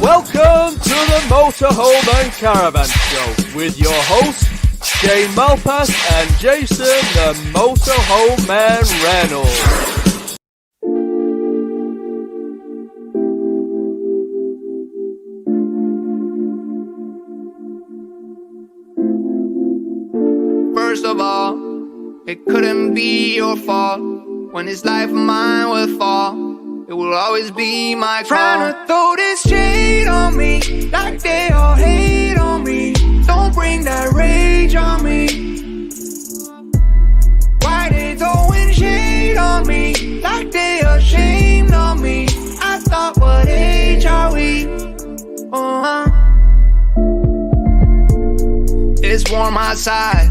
Welcome to the Motorhome and Caravan Show with your hosts, Shane Malpass and Jason the Motorhome Man Reynolds. First of all, it couldn't be your fault. When this life of mine will fall, it will always be my call. Trying to throw this shade on me, like they all hate on me. Don't bring that rage on me. Why they throwing shade on me, like they ashamed of me. I thought, what age are we? It's warm outside,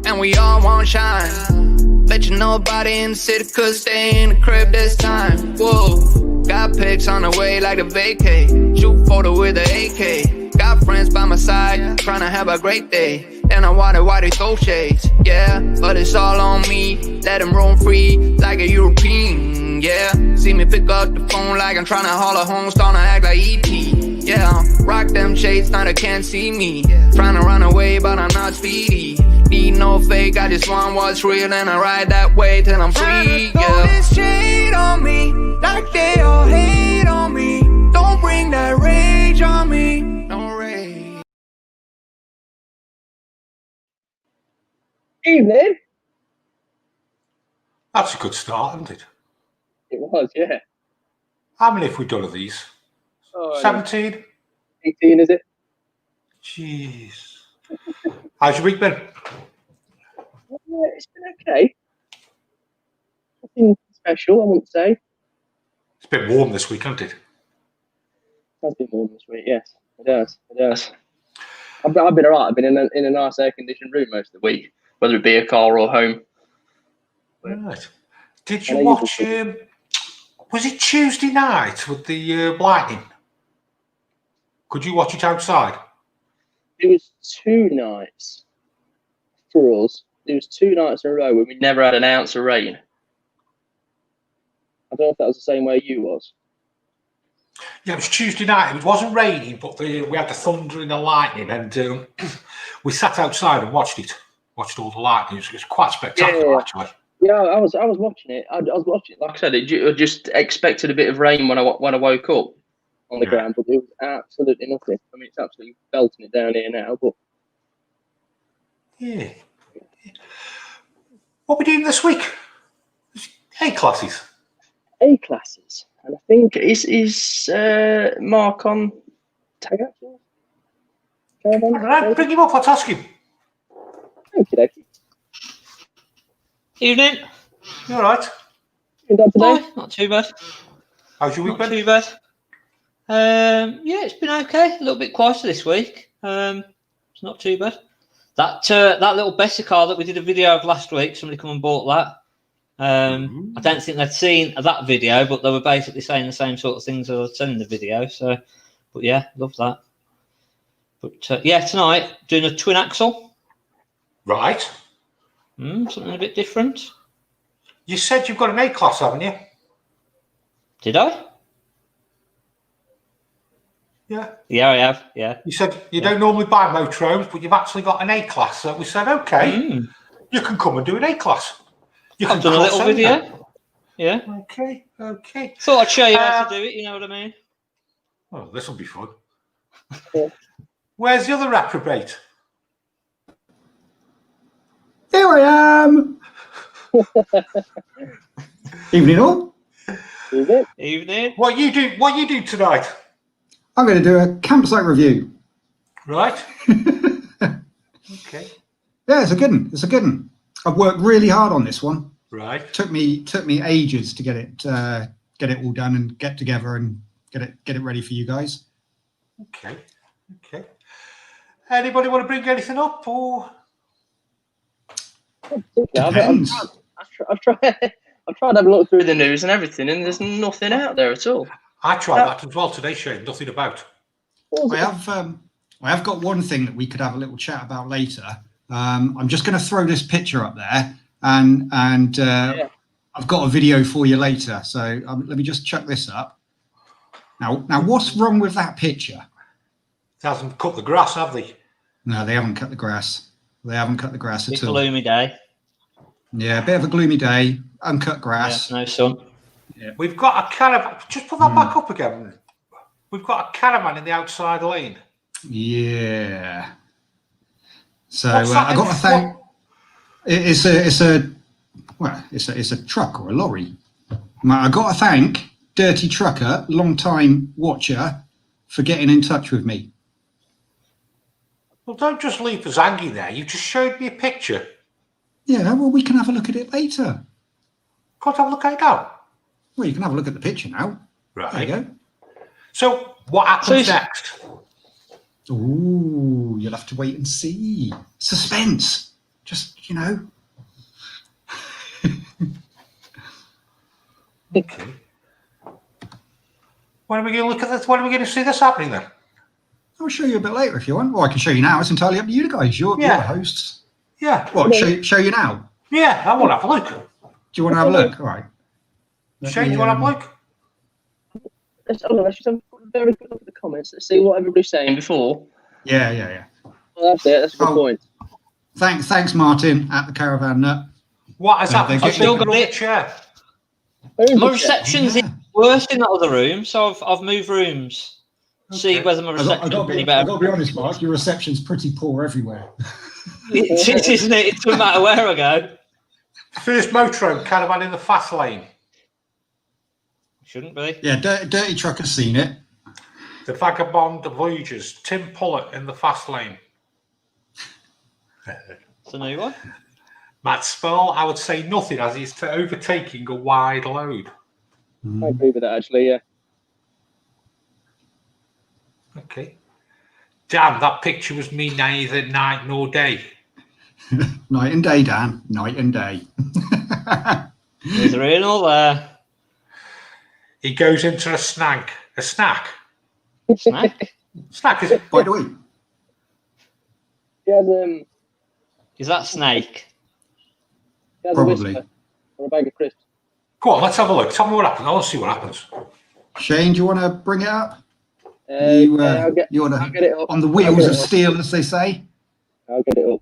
and we all want shine. Bet you nobody in the city could stay in the crib this time. Whoa, got pics on the way like a vacay. Shoot photo with the AK. Got friends by my side, trying to have a great day. Then I wonder why they throw shades. Yeah, but it's all on me. Let them roam free like a European. Yeah, see me pick up the phone like I'm trying to haul a home, starting to act like E.T. Yeah, rock them shades, now they can't see me. Trying to run away, but I'm not speedy. Need no fake, I just want what's real, and I ride that way till I'm free. Yeah, this shade on me, like they all hate on me. Don't bring that rage on me. No rage. Evening. That's a good start, isn't it? It was, yeah. How many have we done of these? 17? 18, is it? Jeez. How's your week been? It's been okay. Nothing special, I wouldn't say. It's been warm this week, hasn't it? It has been warm this week, yes. It has. It has. I've been alright. I've been in a nice air-conditioned room most of the week, whether it be a car or home. Right. Did you watch, was it Tuesday night with the lightning? Could you watch it outside? It was 2 nights for us. It was 2 nights in a row when we never had an ounce of rain. I don't know if that was the same way you was. Yeah, it was Tuesday night. It wasn't raining, but we had the thunder and the lightning, and we sat outside and watched it. Watched all the lightning. It was quite spectacular, actually. Yeah, I was watching it. I was watching it. Like I said, I just expected a bit of rain when I woke up on the ground, but it was absolutely nothing. I mean, it's absolutely belting it down here now. But yeah, what are we doing this week? A classes. A classes, and I think is Mark on tag actually. Right, bring him up. Let's ask him. Thank you. Evening. You all right? Today? Not too bad. How's your week been? Not too bad. Yeah, it's been okay. A little bit quieter this week. It's not too bad. That little Bessie car that we did a video of last week, somebody come and bought that. I don't think they'd seen that video, but they were basically saying the same sort of things as I'd said in the video. So, but yeah, love that. But yeah, tonight doing a twin axle. Right. Something a bit different. You said you've got an A class, haven't you? Did I? Yeah. Yeah, I have. Yeah. You said you don't normally buy motorhomes, but you've actually got an A class. So we said, okay, you can come and do an A class. I've done a little video. That. Yeah. Okay. Okay. Thought I'd show you how to do it. You know what I mean? Oh, this will be fun. Where's the other reprobate? Here I am. Evening all. Evening. What you do tonight? I'm going to do a campsite review. Right. Okay. Yeah, it's a good one. It's a good one. I've worked really hard on this one. Right. Took me ages to get it all done and get together and get it ready for you guys. Okay. Okay. Anybody want to bring anything up or? Depends. I've tried to have a look through the news and everything, and there's nothing out there at all. I tried that as well today, Shane. Nothing about. I have got one thing that we could have a little chat about later. I'm just going to throw this picture up there, and I've got a video for you later. So let me just chuck this up. Now, what's wrong with that picture? They hasn't cut the grass, have they? No, they haven't cut the grass. They haven't cut the grass Big at all. gloomy day. Yeah, a bit of a gloomy day. Uncut grass. Yeah, no sun. Yeah. We've got a caravan. Just put that back up again. We've got a caravan in the outside lane. Yeah. So What's that I got to thank. It's a truck or a lorry. I got to thank Dirty Trucker, long time watcher, for getting in touch with me. Well, don't just leave us hanging there. You just showed me a picture. Yeah, well, we can have a look at it later. Can't have a look at it now. Well, you can have a look at the picture now. Right. There you go. So, what happens next? Ooh, you'll have to wait and see. Suspense. Just, you know. Okay. When are we going to look at this? When are we going to see this happening then? I'll show you a bit later if you want. Or I can show you now. It's entirely up to you guys. You're the hosts. Yeah. What, show you now? Yeah, I want to have a look. Do you want to have a look? All right. Shane, do you want to have a look? Let's just have a very good look at the comments. Let's see what everybody's saying before. Yeah. Well, that's it. That's a good point. Thanks, Martin, at the Caravan Nut. What has happened? I've still got it. Chair. My reception's worse in that other room, so I've moved rooms. See whether my reception's any better. I've got to be honest, Mark, your reception's pretty poor everywhere. It is, isn't it? It doesn't matter where I go. First motorhome caravan in the fast lane. Shouldn't be. Yeah, Dirty Trucker's seen it. The Vagabond Voyagers, Tim Pullett in the fast lane. It's a new one. Matt Spurl, I would say nothing as he's overtaking a wide load. I agree with that, actually, yeah. Okay. Damn, that picture was me neither night nor day. Night and day, Dan. Night and day. Neither here nor there. He goes into a snack. A snack? Snack? Snack, is it? By the way. He has, Is that Snake? he has Probably. a whisper or a bag of crisps. Go on, let's have a look. Tell me what happens. I want to see what happens. Shane, do you want to bring it up? I'll get it up. On the wheels of steel, as they say. I'll get it up.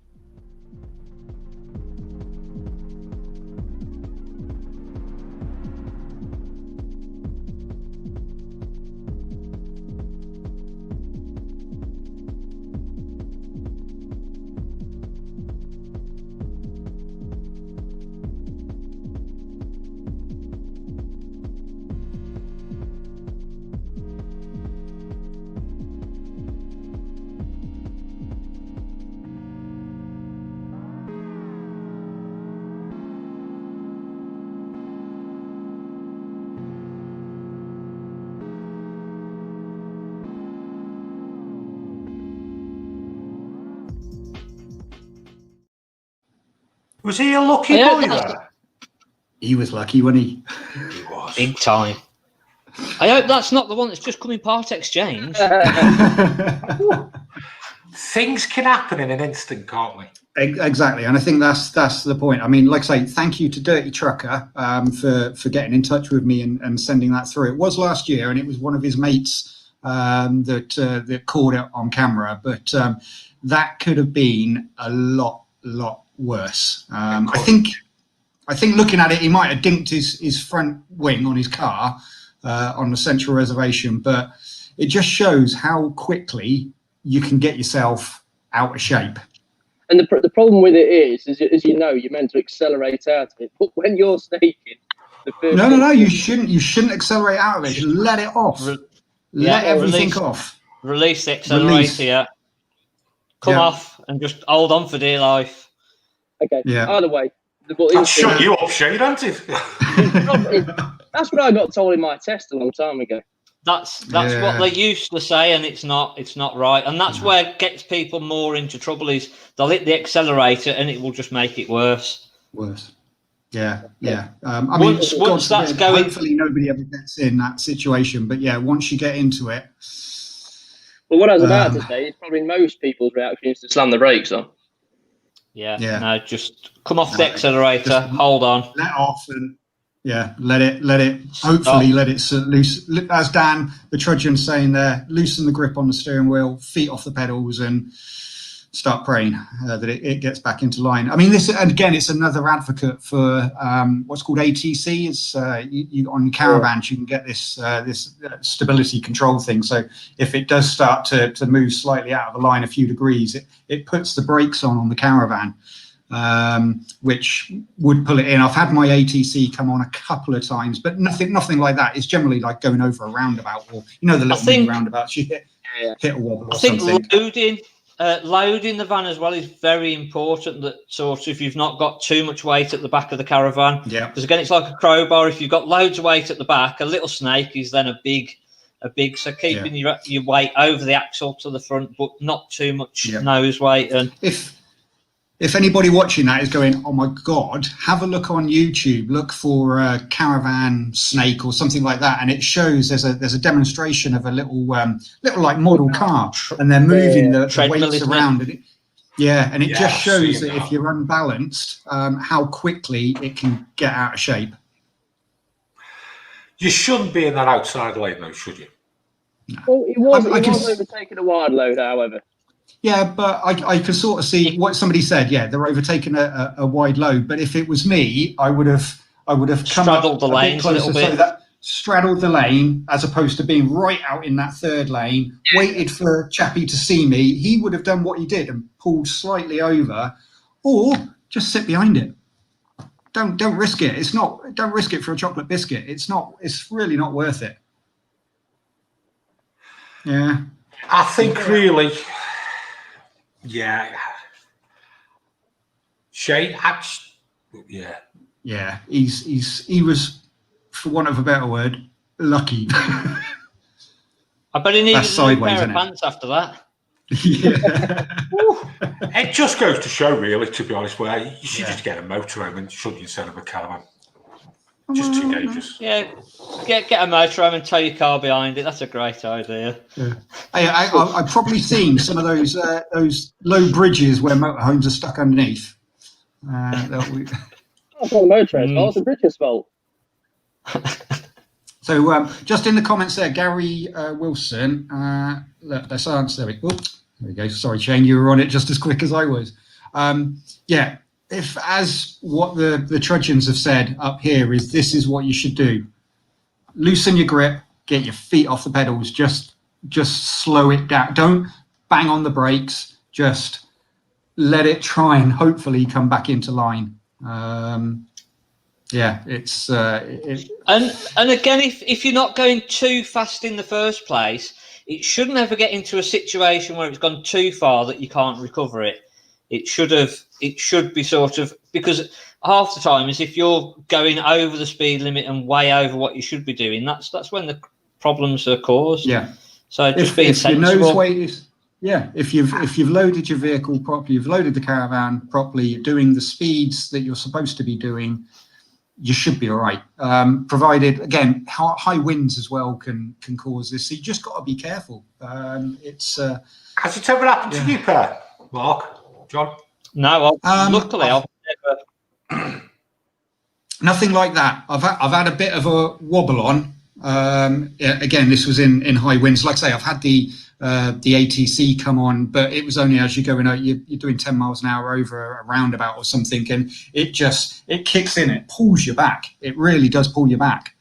Was he a lucky boy there? He was lucky, wasn't he? He was. Big time. I hope that's not the one that's just come in part exchange. Things can happen in an instant, can't they? Exactly, and I think that's the point. I mean, like I say, thank you to Dirty Trucker for getting in touch with me and sending that through. It was last year, and it was one of his mates that caught it on camera, but that could have been a lot worse. I think looking at it, he might have dinked his front wing on his car on the central reservation, but it just shows how quickly you can get yourself out of shape. And the problem with it is, as you know, you're meant to accelerate out of it. But when you're snaking, the first No, you shouldn't accelerate out of it. Just let it off. Let everything off. Release the accelerator. Yeah. Come off and just hold on for dear life. Okay. Yeah. Either way, That shut you up, Shane, hasn't it? that's what I got told in my test a long time ago. That's what they used to say, and it's not right. And that's where it gets people more into trouble. Is they'll hit the accelerator and it will just make it worse. Yeah. I Once mean, God that's forbid, going, hopefully nobody ever gets in that situation. But yeah, once you get into it. Well, what I was about to say is probably most people's reaction is to slam the brakes on. Yeah. No, just come off the accelerator, hold on. Let off and Yeah, let it. Hopefully, let it loose. As Dan, the Trudgian, saying there, loosen the grip on the steering wheel, feet off the pedals, and start praying that it gets back into line. I mean, this, and again, it's another advocate for what's called ATC. It's you on Caravans, you can get this stability control thing. So if it does start to move slightly out of the line a few degrees, it puts the brakes on the Caravan, which would pull it in. I've had my ATC come on a couple of times, but nothing like that. It's generally like going over a roundabout, or the little mini roundabouts you hit a wobble or something. I think loading the van as well is very important. That sort of, if you've not got too much weight at the back of the Caravan, because again, it's like a crowbar. If you've got loads of weight at the back, a little snake is then a big. So keeping your weight over the axle to the front, but not too much nose weight. And if anybody watching that is going, oh my God, have a look on YouTube, look for a Caravan snake or something like that, and it shows there's a demonstration of a little like model car, and they're moving the weights around, and it just shows that if you're unbalanced, how quickly it can get out of shape. You shouldn't be in that outside lane, though, should you? No. Well, it was overtaking a wide load, however. Yeah, but I can sort of see what somebody said. Yeah, they're overtaking a wide load. But if it was me, I would have straddled the lane a little bit. So that straddled the lane, as opposed to being right out in that third lane, waited for Chappie to see me. He would have done what he did and pulled slightly over, or just sit behind it. Don't risk it. Don't risk it for a chocolate biscuit. It's really not worth it. Yeah. I think really. Yeah. Shane, yeah. He was, for want of a better word, lucky. I bet he needed a new pair of pants after that. Yeah. It just goes to show, really, to be honest, where you should just get a motorhome and shouldn't instead of a Caravan. Just too dangerous. Yeah, get a motorhome and tow your car behind it. That's a great idea. Yeah. I've probably seen some of those low bridges where motorhomes are stuck underneath. That's not the motorhome's fault, it's the bridge's fault. So just in the comments there, Gary Wilson, let's answer. There we go. Sorry, Shane, you were on it just as quick as I was. If, as what the Trudgians have said up here, this is what you should do. Loosen your grip, get your feet off the pedals, just slow it down. Don't bang on the brakes, just let it try and hopefully come back into line. It's and again, if you're not going too fast in the first place, it shouldn't ever get into a situation where it's gone too far that you can't recover it. It should be sort of, because half the time is if you're going over the speed limit and way over what you should be doing, that's when the problems are caused. Yeah. So just being sensible. Your nose weight is, if you've loaded your vehicle properly, you've loaded the Caravan properly, you're doing the speeds that you're supposed to be doing, you should be all right. Provided, again, high winds as well can cause this. So you just got to be careful. Has it ever happened to you, Per? Mark? John? No, luckily I've never. Nothing like that. I've had a bit of a wobble on. Again, this was in high winds. Like I say, I've had the ATC come on, but it was only as you're going out, you're doing 10 miles an hour over a roundabout or something, and it kicks in, it pulls you back. It really does pull you back.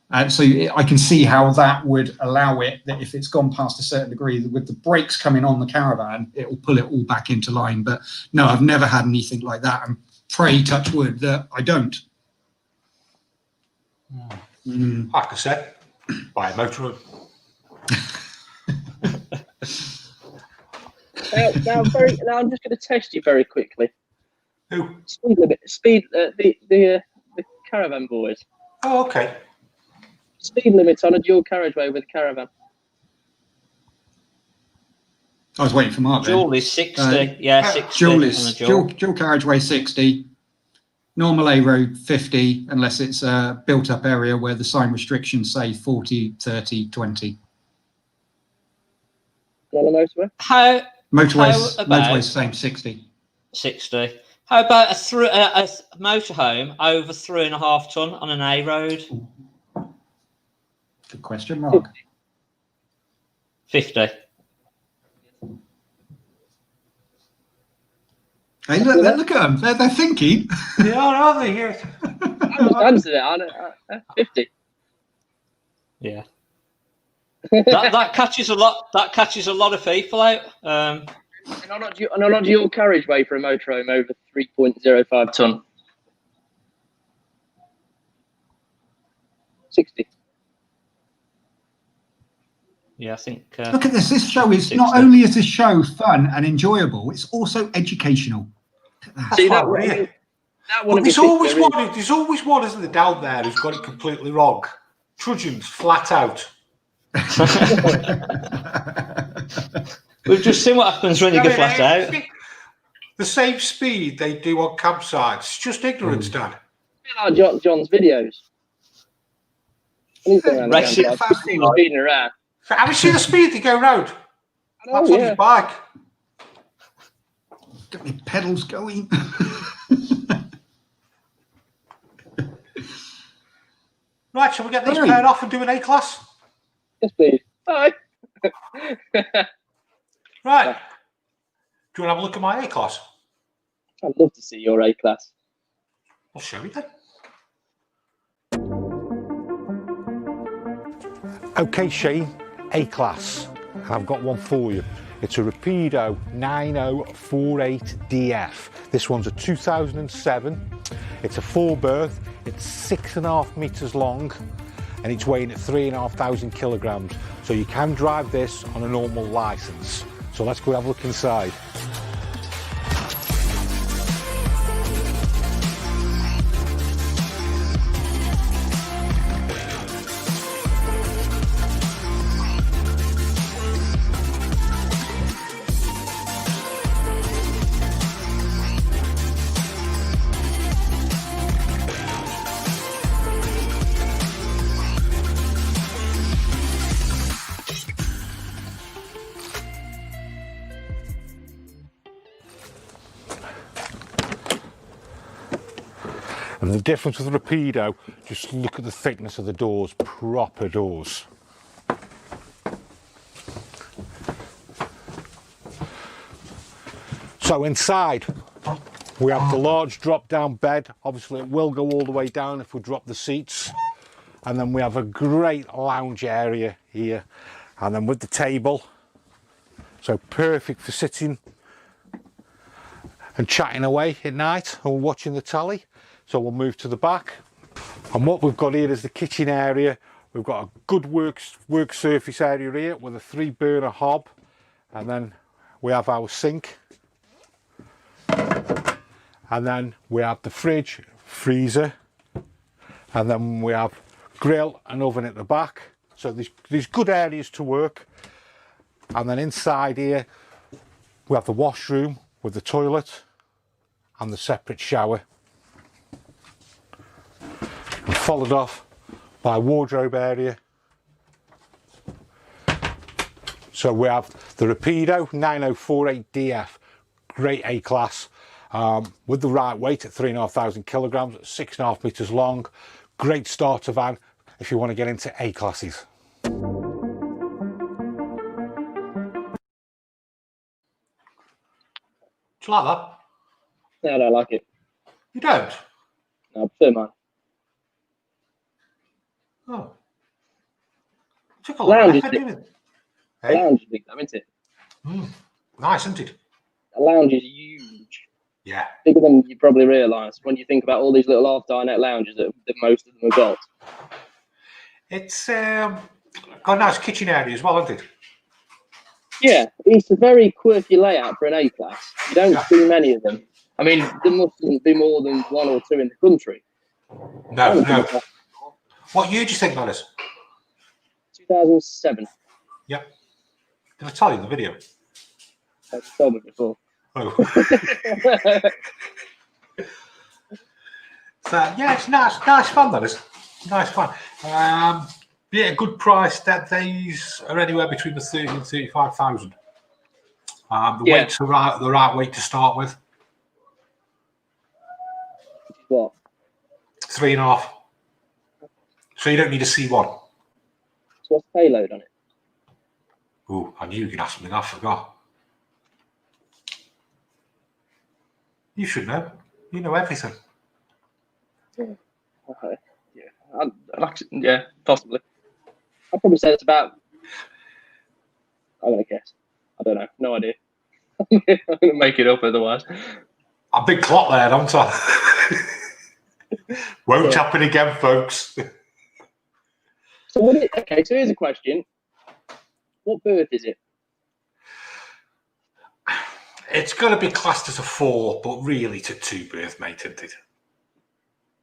And so I can see how that would allow it, that if it's gone past a certain degree, with the brakes coming on the Caravan, it will pull it all back into line. But no, I've never had anything like that, and pray, touch wood, that I don't. Like I said, buy a motorhome. Now I'm just going to test you very quickly. Who? The Caravan boys. Oh, okay. Speed limits on a dual carriageway with a Caravan. I was waiting for Mark. Dual is 60. 60. Dual is dual carriageway 60. Normal A road 50, unless it's a built-up area where the sign restrictions say 40, 30, 20. On a motorway? Motorway's same 60. 60. How about a motorhome over 3.5 ton on an A road? Good question, Mark. 50. Hey, look at them. They're thinking. They are, aren't they? Yeah. I just answered it. 50. Yeah. that catches a lot. That catches a lot of people out. And how much your carriageway for a motorhome over 3.05 ton? 60. Yeah, I think. Look at this. This show is 60. not only is this show fun and enjoyable, it's also educational. See that one, one? But there's always one, isn't there, down there who's got it completely wrong. Trudgians, flat out. We've just seen what happens when you go flat out. The same speed they do on campsites. It's just ignorance, Dad. Like John's videos. He's going around the campsite, speeding around. Have you seen the speed they go round? That's on his bike. Get me pedals going. Right, shall we get these paired off and do an A class? Yes, please. Bye. Right. Do you want to have a look at my A class? I'd love to see your A class. I'll show you then. Okay, Shane, A class. I've got one for you. It's a Rapido 9048DF. This one's a 2007. It's a 4-berth. It's 6.5 meters long, and it's weighing at 3,500 kilograms. So you can drive this on a normal license. So let's go have a look inside. And the difference with the Rapido, just look at the thickness of the doors, proper doors. So inside, we have the large drop-down bed. Obviously it will go all the way down if we drop the seats. And then we have a great lounge area here. And then with the table, so perfect for sitting and chatting away at night or watching the telly. So we'll move to the back. And what we've got here is the kitchen area. We've got a good work surface area here with a 3-burner hob. And then we have our sink. And then we have the fridge, freezer. And then we have grill and oven at the back. So there's good areas to work. And then inside here, we have the washroom with the toilet and the separate shower. And followed off by a wardrobe area. So we have the Rapido 9048DF, great A class, with the right weight at 3,500 kilograms, 6.5 meters long, great starter van if you want to get into A classes. Do you like that? No, I don't like it. You don't? No, I prefer mine. Oh. Took a lot of effort, didn't it? The lounge is big, isn't it? Nice, isn't it? The lounge is huge. Yeah. Bigger than you probably realise when you think about all these little half-dinette lounges that most of them have got. It's got a nice kitchen area as well, hasn't it? Yeah, it's a very quirky layout for an A class. You don't see many of them. I mean, there mustn't be more than 1 or 2 in the country. No. What year do you think that is? 2007. Yep. Did I tell you in the video? I've told me before. Oh. So yeah, it's nice fun. That is nice fun. Yeah, good price. That these are anywhere between the 30 and 35,000. The weight's the right weight to start with. What? 3.5. So you don't need a C1. So what's the payload on it? Ooh, I knew you could ask me that. I forgot. You should know. You know everything. Okay. Yeah, possibly. I'd probably say it's about. I'm gonna guess. I don't know. No idea. I'm gonna make it up otherwise. A big clock there, don't I? Won't happen again, folks. So okay, so here's a question. What berth is it? It's going to be classed as a 4, but really it's a 2 berth, mate, isn't it?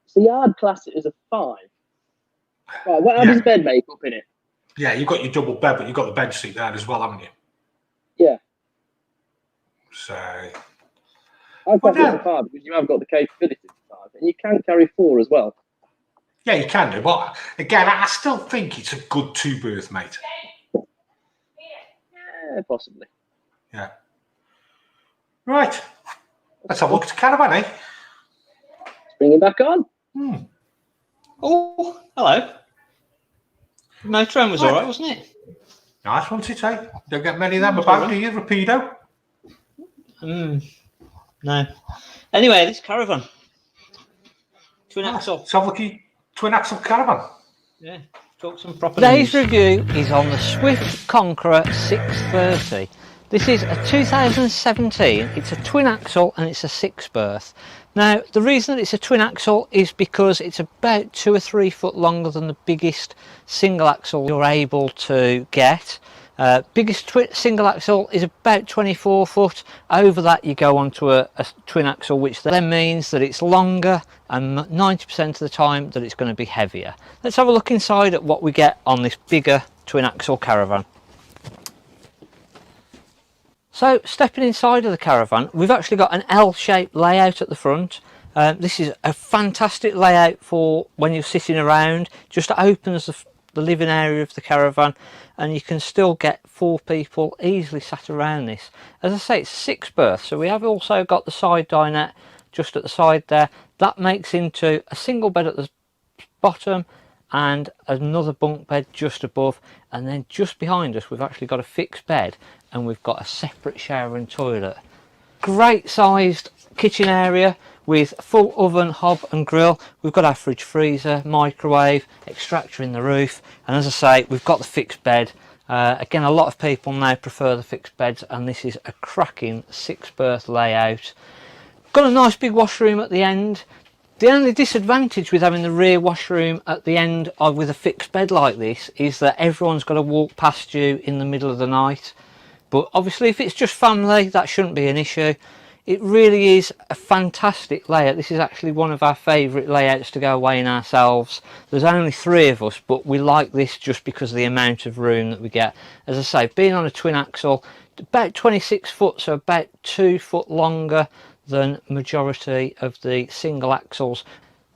So I'd class it as a 5. Right, what how does bed make up in it? Yeah, you've got your double bed, but you've got the bench seat there as well, haven't you? Yeah. So I'd class it as a 5 because you have got the capability for 5, and you can carry 4 as well. yeah, you can do, but again, I still think it's a good 2 berth, mate. Yeah, possibly. Yeah. Right. Let's have a look at the caravan, eh? Let's bring it back on. Oh, hello. The motorhome was all right, wasn't it? Nice one, eh? Don't get many of them about, do you, Rapido? No. Anyway, this caravan. Twin axle. Let's have a look at twin axle caravan. Yeah, talk some proper Today's news. review is on the Swift Conqueror 630. This is a 2017, it's a twin axle and it's a 6 berth. Now the reason that it's a twin axle is because it's about 2 or 3 foot longer than the biggest single axle you're able to get. Biggest single axle is about 24 foot. Over that you go onto a twin axle, which then means that it's longer and 90% of the time that it's going to be heavier. Let's have a look inside at what we get on this bigger twin axle caravan. So stepping inside of the caravan, we've actually got an L-shaped layout at the front. This is a fantastic layout for when you're sitting around. Just opens the living area of the caravan, and you can still get 4 people easily sat around this. As I say, it's 6 berths, so we have also got the side dinette just at the side there. That makes into a single bed at the bottom and another bunk bed just above, and then just behind us we've actually got a fixed bed and we've got a separate shower and toilet. Great sized kitchen area with full oven, hob and grill. We've got our fridge, freezer, microwave, extractor in the roof, and as I say, we've got the fixed bed. Again, a lot of people now prefer the fixed beds, and this is a cracking 6 berth layout. Got a nice big washroom at the end. The only disadvantage with having the rear washroom at the end with a fixed bed like this is that everyone's got to walk past you in the middle of the night. But obviously if it's just family, that shouldn't be an issue. It really is a fantastic layout. This is actually one of our favourite layouts to go away in ourselves. There's only 3 of us, but we like this just because of the amount of room that we get. As I say, being on a twin axle, about 26 foot, so about 2 foot longer than majority of the single axles.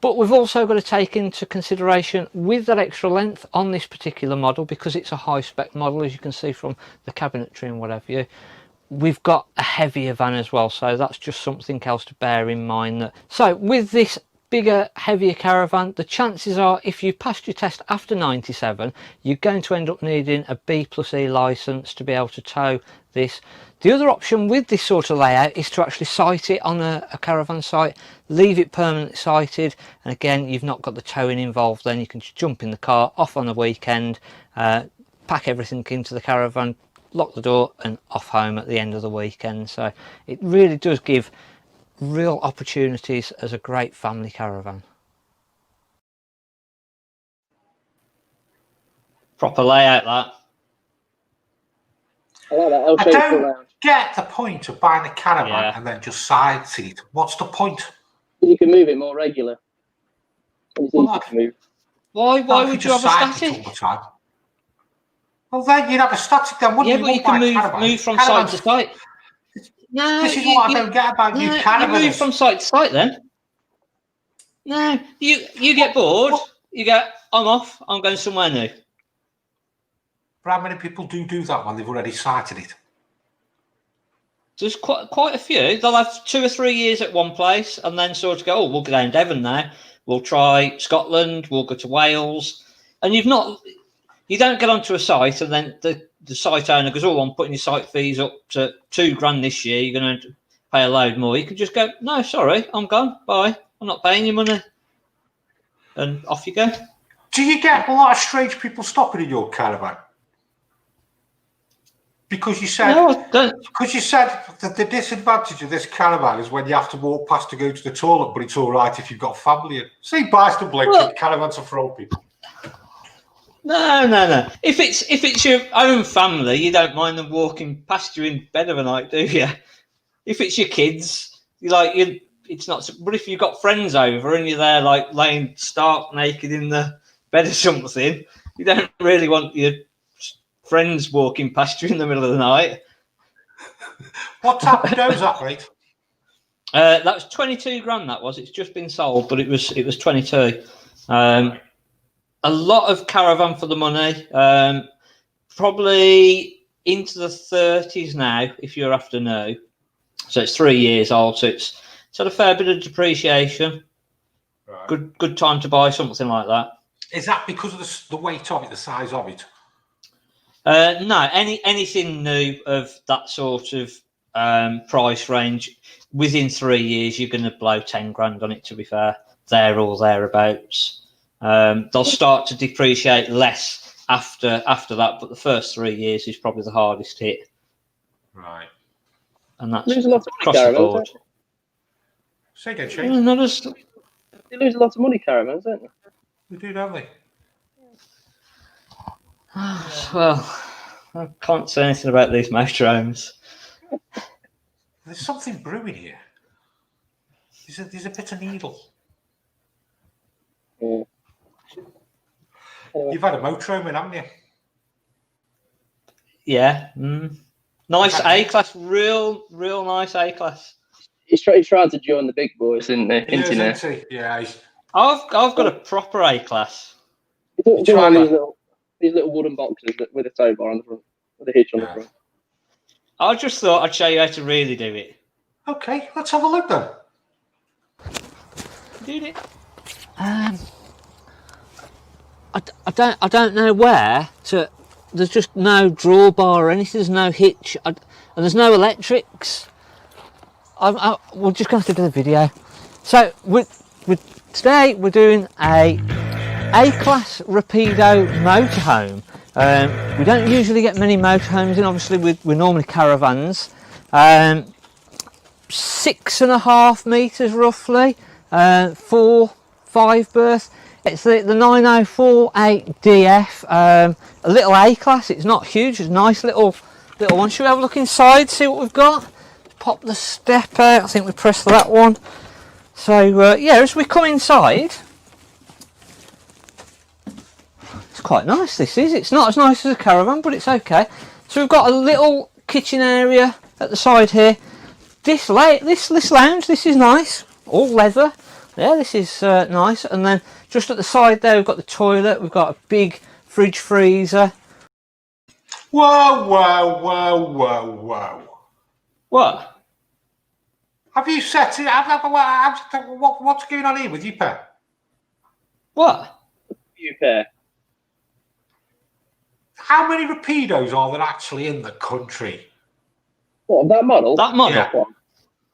But we've also got to take into consideration with that extra length on this particular model, because it's a high spec model, as you can see from the cabinetry and whatever you, we've got a heavier van as well, so that's just something else to bear in mind. So with this bigger, heavier caravan, the chances are if you passed your test after 97, you're going to end up needing a B+E licence to be able to tow this. The other option with this sort of layout is to actually site it on a caravan site, leave it permanently sited, and again you've not got the towing involved. Then you can just jump in the car off on the weekend, pack everything into the caravan, lock the door and off home at the end of the weekend. So it really does give real opportunities as a great family caravan. Proper layout, that. I like that I L-shaped don't layout. get the point of buying a caravan Yeah. and then just side seat. What's the point? You can move it more regular. And it's easy Well, to move. Why Not if would you have a just side it static? all the time. Well, then you'd have a static then, wouldn't Yeah, you? but you can move from site to site. No, This is what I don't get about you caravans. You move from site to site then. No, you get bored. You go, I'm off. I'm going somewhere new. But how many people do that when they've already sighted it? There's quite a few. They'll have 2 or 3 years at one place, and then sort of go, oh, we'll go down Devon now. We'll try Scotland. We'll go to Wales, and you don't get onto a site, and then the site owner goes, oh, I'm putting your site fees up to $2,000 this year. You're going to pay a load more. You could just go, no, sorry, I'm gone. Bye. I'm not paying you money, and off you go. Do you get a lot of strange people stopping in your caravan? Because you said, that the disadvantage of this caravan is when you have to walk past to go to the toilet, but it's all right if you've got family in. See, Byston Blake, caravans are for old people. No. If it's your own family, you don't mind them walking past you in bed of a night, do you? If it's your kids, it's not. But if you've got friends over and you're there, like laying stark naked in the bed or something, you don't really want your friends walking past you in the middle of the night. What type of dough is that, mate? That was $22,000. That was. It's just been sold, but it was 22. A lot of caravan for the money. Probably into the 30s now, if you're after new. So it's 3 years old. So it's had a fair bit of depreciation. Right. Good time to buy something like that. Is that because of the weight of it, the size of it? No, anything new of that sort of price range, within 3 years, you're going to blow $10,000 on it, to be fair. There or thereabouts. They'll start to depreciate less after that, but the first 3 years is probably the hardest hit. Right. And that's lose a lot of across money, the board. Say again, Shane. They lose a lot of money, caravans, don't they? We do, don't we? Well, I can't say anything about these motorhomes. There's something brewing here. There's a bit of needle. Yeah. You've had a motorhome in, haven't you? Yeah. Nice A Class, real nice A Class. He's trying to join the big boys, isn't he? Yeah. I've got a proper A Class. These little wooden boxes with a tow bar on the front, with a hitch on the front. I just thought I'd show you how to really do it. Okay, let's have a look then. Did it? I don't know where to. There's just no drawbar or anything. There's no hitch, and there's no electrics. We're just going to do the video. So today we're doing a Class Rapido motorhome. We don't usually get many motorhomes in. Obviously, we're normally caravans. 6.5 meters roughly. 4-5 berth. It's the 9048DF. A little A Class. It's not huge. It's a nice little one. Should we have a look inside? See what we've got. Pop the step out. I think we press that one. So yeah, as we come inside, it's quite nice. This is. It's not as nice as a caravan, but it's okay. So we've got a little kitchen area at the side here. This lounge. This is nice. All leather. Yeah, this is nice. And then just at the side there, we've got the toilet. We've got a big fridge freezer. Whoa. What? Have you set it? What's going on here with you, Pet? What? You pair. How many Rapidos are there actually in the country? What, that model? That model? Yeah. What?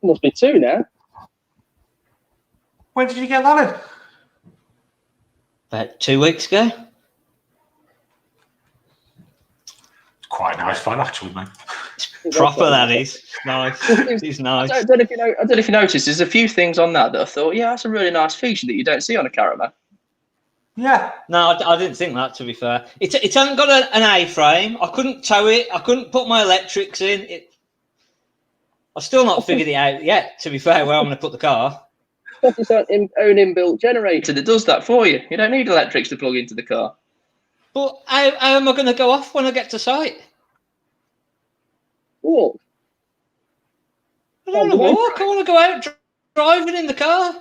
Must be 2 now. When did you get that in? About 2 weeks ago. It's quite a nice van, actually, mate. Proper, that is. Nice. He's nice. I don't know if you noticed, there's a few things on that I thought, yeah, that's a really nice feature that you don't see on a caravan. Yeah. No, I didn't think that, to be fair. It hasn't got an A-frame. I couldn't tow it. I couldn't put my electrics in. I've still not figured it out yet, to be fair, where I'm going to put the car. It's its own inbuilt generator that does that for you. You don't need electrics to plug into the car. But how am I going to go off when I get to site? Walk. I don't want to walk. I want to go out driving in the car.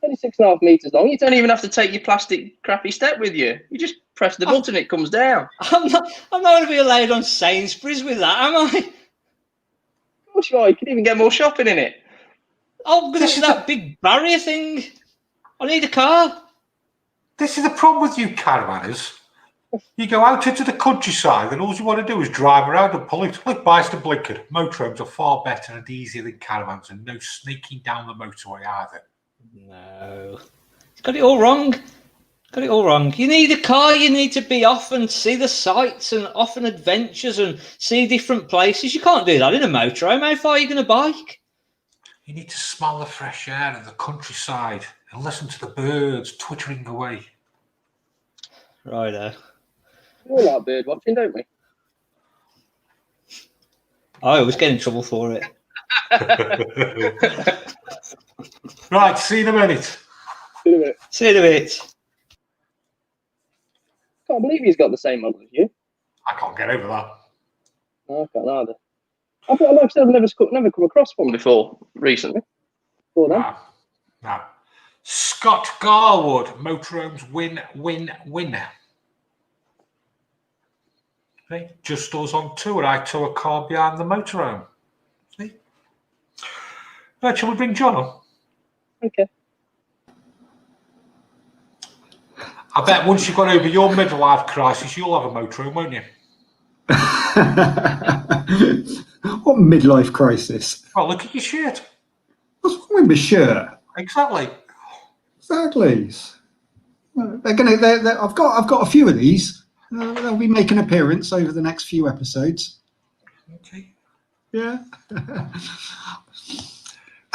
It's only 6.5 meters long. You don't even have to take your plastic crappy step with you. You just press the button, it comes down. I'm not going to be allowed on Sainsbury's with that, am I? course you are. You can even get more shopping in it. Oh, because it's that big barrier thing. I need a car. This is the problem with you caravanners. You go out into the countryside and all you want to do is drive around and pull it like bicycle blinker. Motorhomes are far better and easier than caravans, and no sneaking down the motorway either. No. It's got it all wrong. Got it all wrong. You need a car. You need to be off and see the sights and off on adventures and see different places. You can't do that in a motorhome. How far are you going to bike? You need to smell the fresh air of the countryside and listen to the birds twittering away. Righto. We all like bird watching, don't we? I always get in trouble for it. Right, see you in a minute. See you in a bit. Can't believe he's got the same model as you. I can't get over that. No, I can't either. Like I said, I've never come across one before recently. Before then. No. Scott Garwood, Motorhomes win. See? Just us on tour. I tow a car behind the motorhome. See? Right, shall we bring John on? Okay. I bet once you've got over your midlife crisis, you'll have a motorhome, won't you? What midlife crisis? Well, look at your shirt. What's wrong with my shirt? Exactly. Exactly. I've got a few of these. They'll be making an appearance over the next few episodes. Okay. Yeah.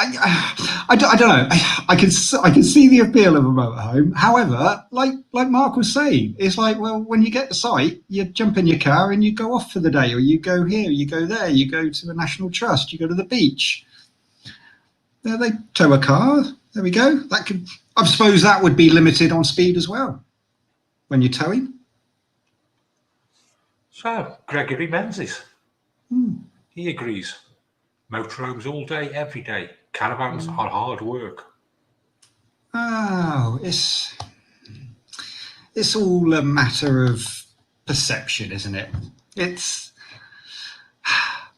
I don't know. I can see the appeal of a motorhome. However, like Mark was saying, it's like, well, when you get to site, you jump in your car and you go off for the day, or you go here, you go there, you go to the National Trust, you go to the beach. There they tow a car. There we go. I suppose that would be limited on speed as well when you're towing. So, Gregory Menzies. He agrees. Motorhomes all day, every day. Caravans are hard work. Oh, it's all a matter of perception, isn't it?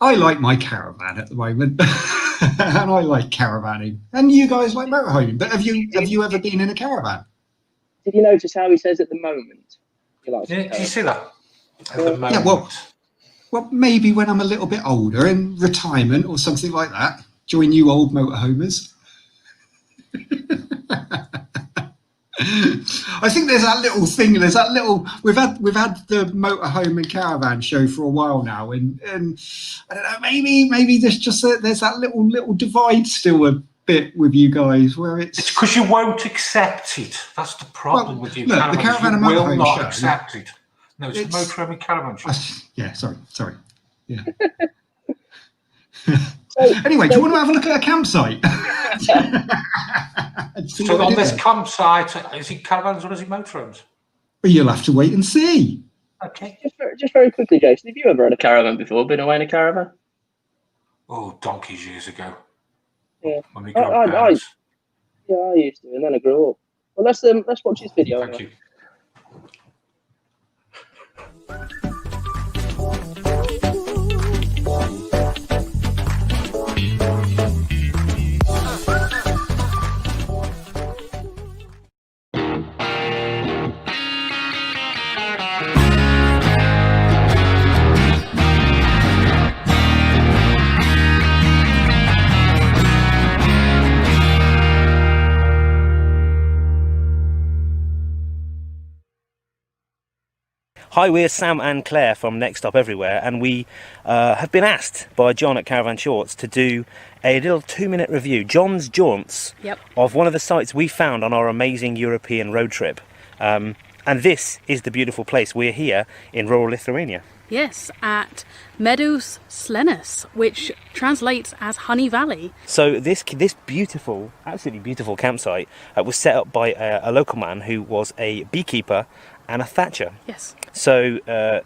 I like my caravan at the moment, and I like caravanning, and you guys like motorhoming. But have you ever been in a caravan? Did you notice how he says at the moment? Yeah, did you see that? At the moment. Yeah, well, maybe when I'm a little bit older, in retirement or something like that, join you old motorhomers. I think there's that little thing. There's that little. We've had the Motorhome and Caravan Show for a while now, and I don't know. Maybe there's that little divide still a bit with you guys where it's because you won't accept it. That's the problem with you. Look, the Caravan and will Motorhome not Show, accept it. No, it's the Motorhome and Caravan Show. Yeah, sorry. Yeah. Anyway, do you want to have a look at a campsite? So on this campsite, is it caravans or is it motorhomes? Well, you'll have to wait and see. Okay. Just very quickly, Jason, have you ever had a caravan before? Been away in a caravan? Oh, donkeys years ago. Yeah. When we I used to, and then I grew up. Well, let's watch this video. Thank you. Hi, we're Sam and Claire from Next Stop Everywhere, and we have been asked by John at Caravan Shorts to do a little 2-minute review, Johns Jaunts, of one of the sites we found on our amazing European road trip. And this is the beautiful place. We're here in rural Lithuania. Yes, at Meadows Slenis, which translates as Honey Valley. So this beautiful, absolutely beautiful campsite was set up by a local man who was a beekeeper and a thatcher. Yes. So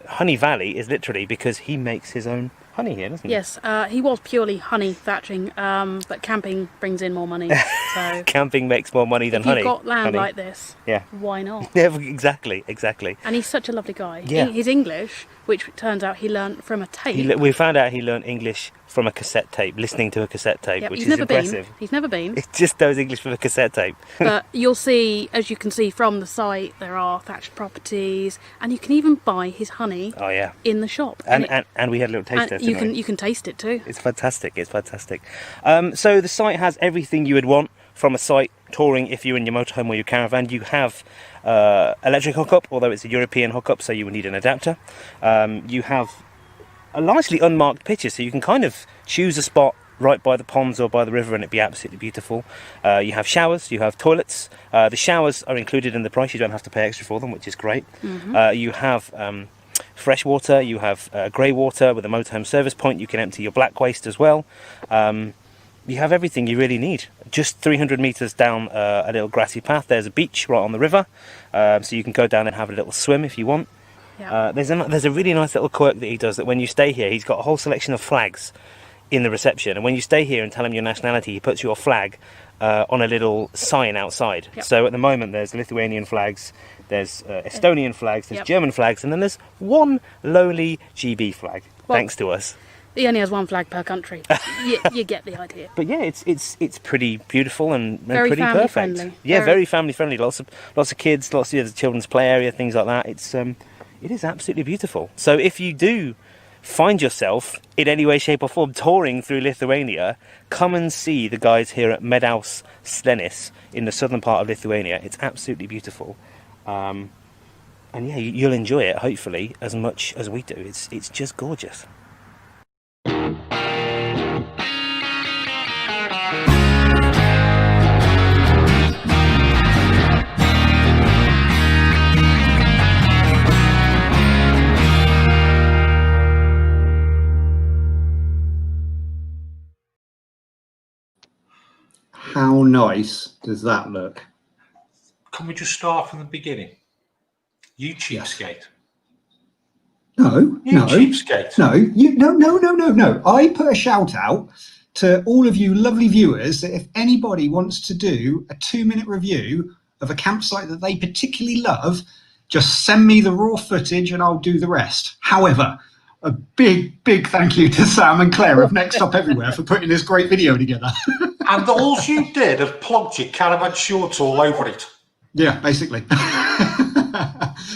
Honey Valley is literally because he makes his own honey here, doesn't he? Yes, he was purely honey thatching, but camping brings in more money. So camping makes more money than honey. If you've got land like this, why not? Yeah, exactly. And he's such a lovely guy. Yeah. He's English, which turns out he learned from a tape. We found out he learned English from a cassette tape, listening to a cassette tape, Yep, which he's is never impressive. He's never been. It just knows English from a cassette tape. But you'll see, as you can see from the site, there are thatched properties, and you can even buy his honey in the shop. And we had a little taste test. You can taste it too. It's fantastic. It's fantastic. So the site has everything you would want from a site touring. If you're in your motorhome or your caravan, you have electric hookup, although it's a European hookup, so you would need an adapter. You have a largely unmarked pitches, so you can kind of choose a spot right by the ponds or by the river and it'd be absolutely beautiful. You have showers, you have toilets. The showers are included in the price, you don't have to pay extra for them, which is great. You have fresh water, you have grey water with a motorhome service point. You can empty your black waste as well. You have everything you really need. Just 300 metres down a little grassy path, there's a beach right on the river, so you can go down and have a little swim if you want. Yeah. There's a really nice little quirk that he does, that when you stay here, he's got a whole selection of flags in the reception, and when you stay here and tell him your nationality, he puts your flag on a little sign outside. Yep. So at the moment there's Lithuanian flags, there's Estonian flags, there's Yep. German flags, and then there's one lowly GB flag, thanks to us. He only has one flag per country. You get the idea. But yeah, it's pretty beautiful and Very pretty family perfect. friendly. Yeah, Very- very family friendly. Lots of kids, lots of the children's play area, things like that. It is absolutely beautiful. So if you do find yourself in any way, shape or form touring through Lithuania, come and see the guys here at Medaus Slenis in the southern part of Lithuania. It's absolutely beautiful. And yeah, you'll enjoy it, hopefully, as much as we do. It's just gorgeous. How nice does that look? Can we just start from the beginning? You cheapskate. No, You no, cheapskate. no. I put a shout out to all of you lovely viewers that if anybody wants to do a 2-minute review of a campsite that they particularly love, just send me the raw footage and I'll do the rest. However, a big thank you to Sam and Claire of Next Stop Everywhere for putting this great video together. And all you did was plunked your caravan shorts all over it. Yeah, basically.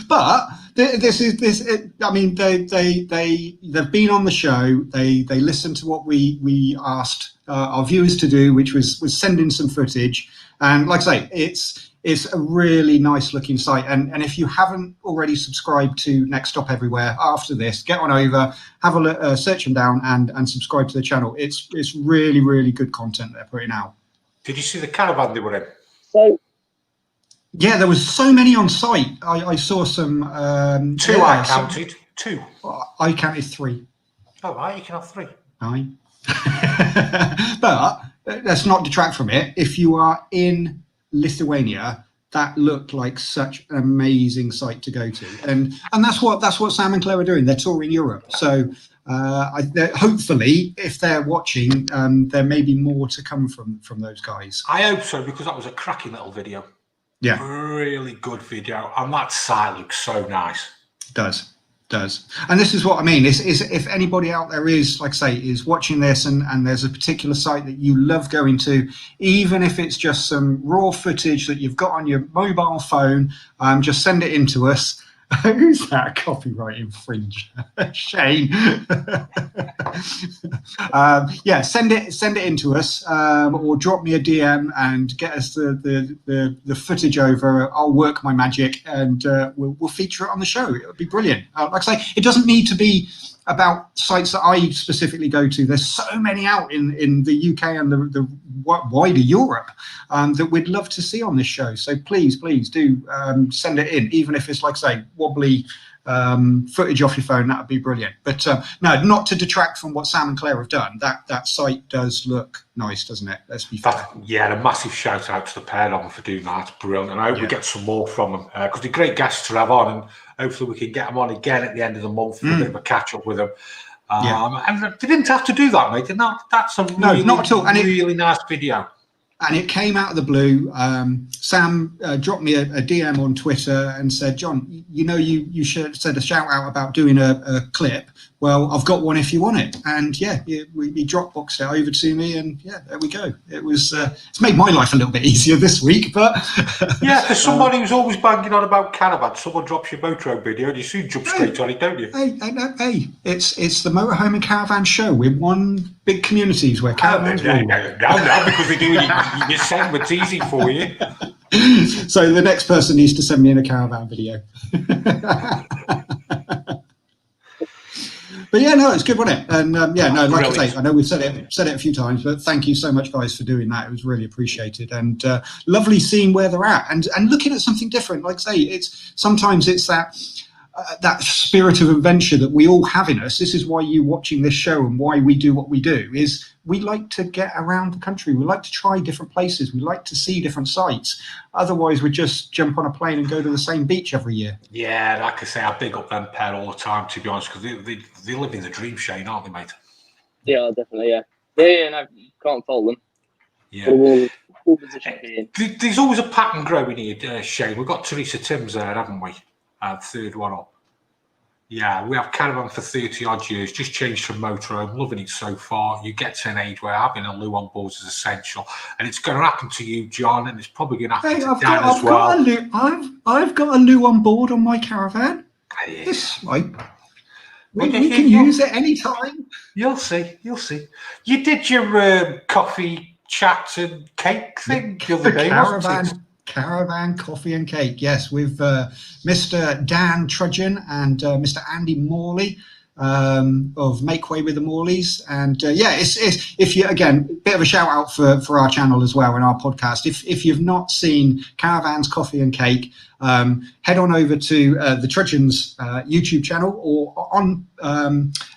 But I mean, they've been on the show. They listened to what we asked our viewers to do, which was send in some footage. And like I say, it's a really nice looking site. And if you haven't already subscribed to Next Stop Everywhere after this, get on over, have a look, search them down and subscribe to the channel. It's really good content they're putting out. Did you see the caravan they were in? So, yeah, there was so many on site. I saw some. Two yeah, I counted. Two. I counted 3. Oh, right, you can have 3. Aye. But let's not detract from it. If you are in Lithuania, that looked like such an amazing site to go to, and that's what Sam and Claire are doing. They're touring Europe, so hopefully, if they're watching, there may be more to come from those guys. I hope so, because that was a cracking little video. Yeah, Really good video, and that site looks so nice. does. And this is what I mean, is if anybody out there is, like I say, is watching this and there's a particular site that you love going to, even if it's just some raw footage that you've got on your mobile phone, just send it in to us. Who's that? Copyright infringe. Shane. Yeah, send it in to us, or drop me a DM and get us the footage over. I'll work my magic and we'll feature it on the show. It'll be brilliant. Like I say, it doesn't need to be about sites that I specifically go to. There's so many out in the UK and the wider Europe that we'd love to see on this show. So please do send it in, even if it's, like I say, wobbly footage off your phone. That would be brilliant. But no, not to detract from what Sam and Claire have done. That site does look nice, doesn't it? Let's be fair. Yeah, a massive shout out to the pair of them for doing that. It's brilliant, and I hope we get some more from them, because they're great guests to have on, and hopefully we can get them on again at the end of the month for a bit of a catch up with them. And they didn't have to do that, mate. And that's a really, not at all. And really nice video. And it came out of the blue. Sam dropped me a DM on Twitter and said, John, you said a shout out about doing a clip. Well, I've got one if you want it. And yeah, he Dropboxed it over to me, and yeah, there we go. It was it's made my life a little bit easier this week, but yeah, for somebody who's always banging on about caravans, someone drops your motorhome video and you soon jump straight on it, don't you? Hey, it's the Motorhome and Caravan Show. We're one big communities where caravans rule. No, because we do your segment's easy for you. So the next person needs to send me in a caravan video. But yeah, no, it's good, wasn't it? And like I say, I know we've said it a few times, but thank you so much, guys, for doing that. It was really appreciated, and lovely seeing where they're at and looking at something different. Like I say, sometimes it's that spirit of adventure that we all have in us. This is why you watching this show and why we do what we do, is we like to get around the country. We like to try different places. We like to see different sites. Otherwise, we just jump on a plane and go to the same beach every year. Yeah, like I say, I big up them pair all the time, to be honest, because they live in the dream, Shane, aren't they, mate? Yeah, definitely, yeah. Yeah, no, you can't fault them. Yeah. Full position being. There's always a pattern growing here, Shane. We've got Teresa Timms there, haven't we? Third one up. Yeah, we have caravan for 30 odd years, just changed from motorhome, loving it so far. You get to an age where having a loo on board is essential, and it's going to happen to you, John, and it's probably going to happen to Dan as well. I've got a loo on board on my caravan. Yeah. This, we can use it anytime. You'll see. You did your coffee, chat and cake thing the other day, wasn't it? Caravan coffee and cake, yes, with Mr. Dan Trudgian and Mr. Andy Morley of Make Way with the Morleys. And it's if you, again, bit of a shout out for our channel as well and our podcast. If you've not seen Caravans Coffee and Cake, head on over to the Trudgians YouTube channel, or on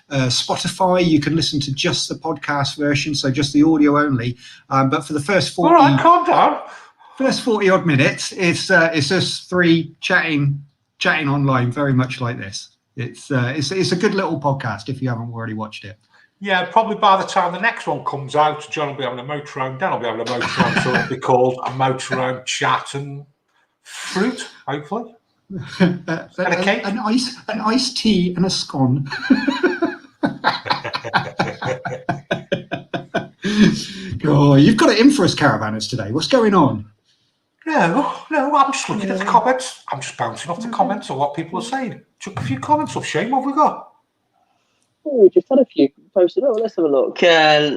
Spotify. You can listen to just the podcast version, so just the audio only. But for the first 40, all right, calm down. First 40 odd minutes, it's just three chatting online, very much like this. It's a good little podcast if you haven't already watched it. Yeah, probably by the time the next one comes out, John will be having a motorhome, Dan will be having a motorhome, so it'll be called a motorhome chat and fruit, hopefully. And a cake. An iced tea and a scone. Oh, you've got it in for us, caravanners, today. What's going on? No, I'm just looking at the comments. I'm just bouncing off the comments of what people are saying. Took a few comments off, Shane. What have we got? Oh, we just had a few posted. Oh, let's have a look. That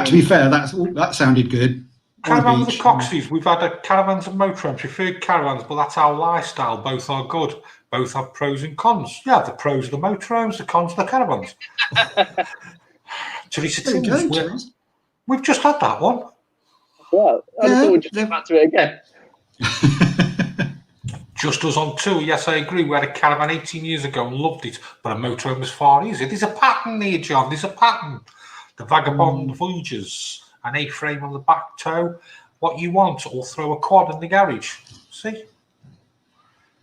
to be fair, that sounded good. Caravan with the Coxies. We've had a caravans and motorhomes, preferred caravans, but that's our lifestyle. Both are good. Both have pros and cons. Yeah, the pros are the motorhomes, the cons are the caravans. Teresa Timms, we've just had that one. Wow, I thought we'd just come back to it again. Just us on tour. Yes, I agree. We had a caravan 18 years ago and loved it, but a motorhome was far easier. There's a pattern here, John. There's a pattern. The Vagabond Voyagers, an A-frame on the back toe. What you want, or throw a quad in the garage. See?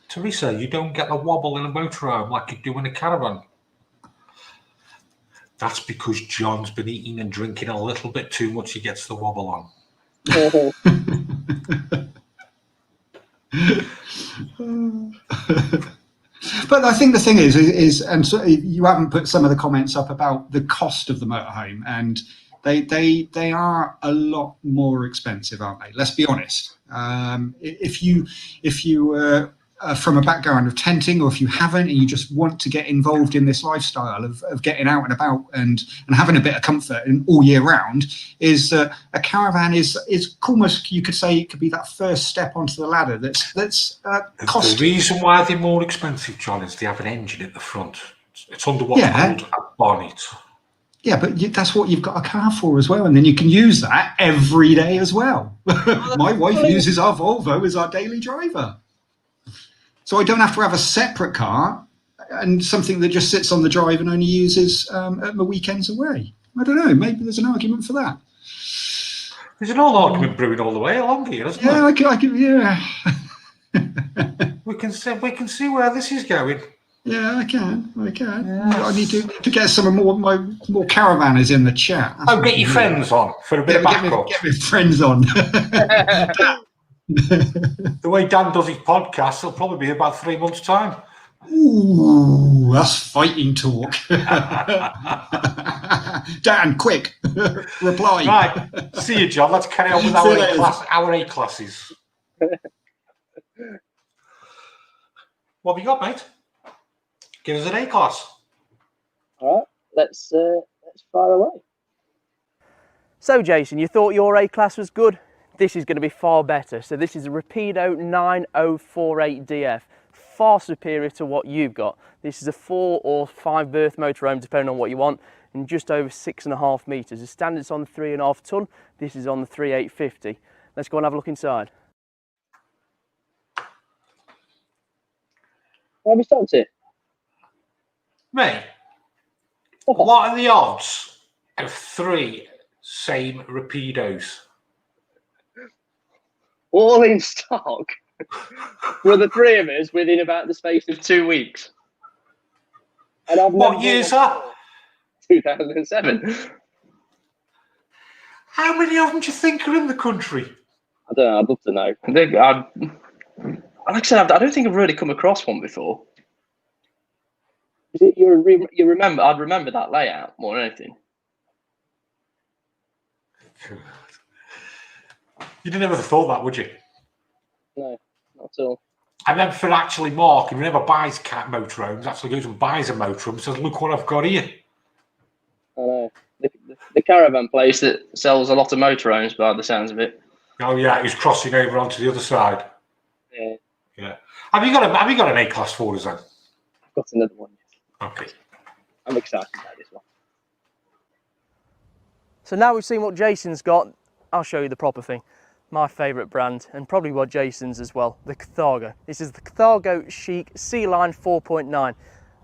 Teresa, you don't get the wobble in a motorhome like you do in a caravan. That's because John's been eating and drinking a little bit too much. He gets the wobble on. But I think the thing is, and so you haven't put some of the comments up about the cost of the motorhome, and they are a lot more expensive, aren't they? Let's be honest. If you from a background of tenting, or if you haven't and you just want to get involved in this lifestyle of getting out and about and having a bit of comfort all year round, is a caravan is almost, you could say, it could be that first step onto the ladder that's cost. The reason why they're more expensive, John, is they have an engine at the front. It's under what's called a bonnet. Yeah, but that's what you've got a car for as well, and then you can use that every day as well. My wife uses our Volvo as our daily driver. So I don't have to have a separate car and something that just sits on the drive and only uses at my weekends away. I don't know. Maybe there's an argument for that. There's an old argument brewing all the way along here, isn't there? Yeah, I can. Yeah. We can see where this is going. Yeah, I can. Yeah. I need to get some more caravanners in the chat. That's get your friends on for a bit of backup. Get my friends on. The way Dan does his podcast, it'll probably be about 3 months' time. Ooh, that's fighting talk. Dan, quick, reply. Right, see you, John. Let's carry on with our A classes. What have you got, mate? Give us an A class. All right, let's fire away. So, Jason, you thought your A class was good? This is going to be far better. So this is a Rapido 9048DF, far superior to what you've got. This is a 4 or 5 berth motorhome, depending on what you want, and just over 6.5 metres. The standard's on the 3.5 tonne. This is on the 3850. Let's go and have a look inside. Have you stopped it? Mate, what are the odds of 3 same Rapidos? All in stock. Were the 3 of us within about the space of 2 weeks? And I've what year is that? 2007. How many of them do you think are in the country? I don't know. I'd love to know. Like I said, I don't think I've really come across one before. You remember? I'd remember that layout more than anything. You'd never have thought that, would you? No, not at all. And then for actually Mark, who never buys cat motorhomes, actually goes and buys a motorhome and says, look what I've got here. I know. The caravan place that sells a lot of motorhomes by the sounds of it. Oh yeah, he's crossing over onto the other side. Yeah. Have you got an A class for us then? I've got another one. Okay. I'm excited about this one. So now we've seen what Jason's got, I'll show you the proper thing. My favourite brand, and probably what Jason's as well, the Carthago. This is the Carthago Chic C-Line 4.9.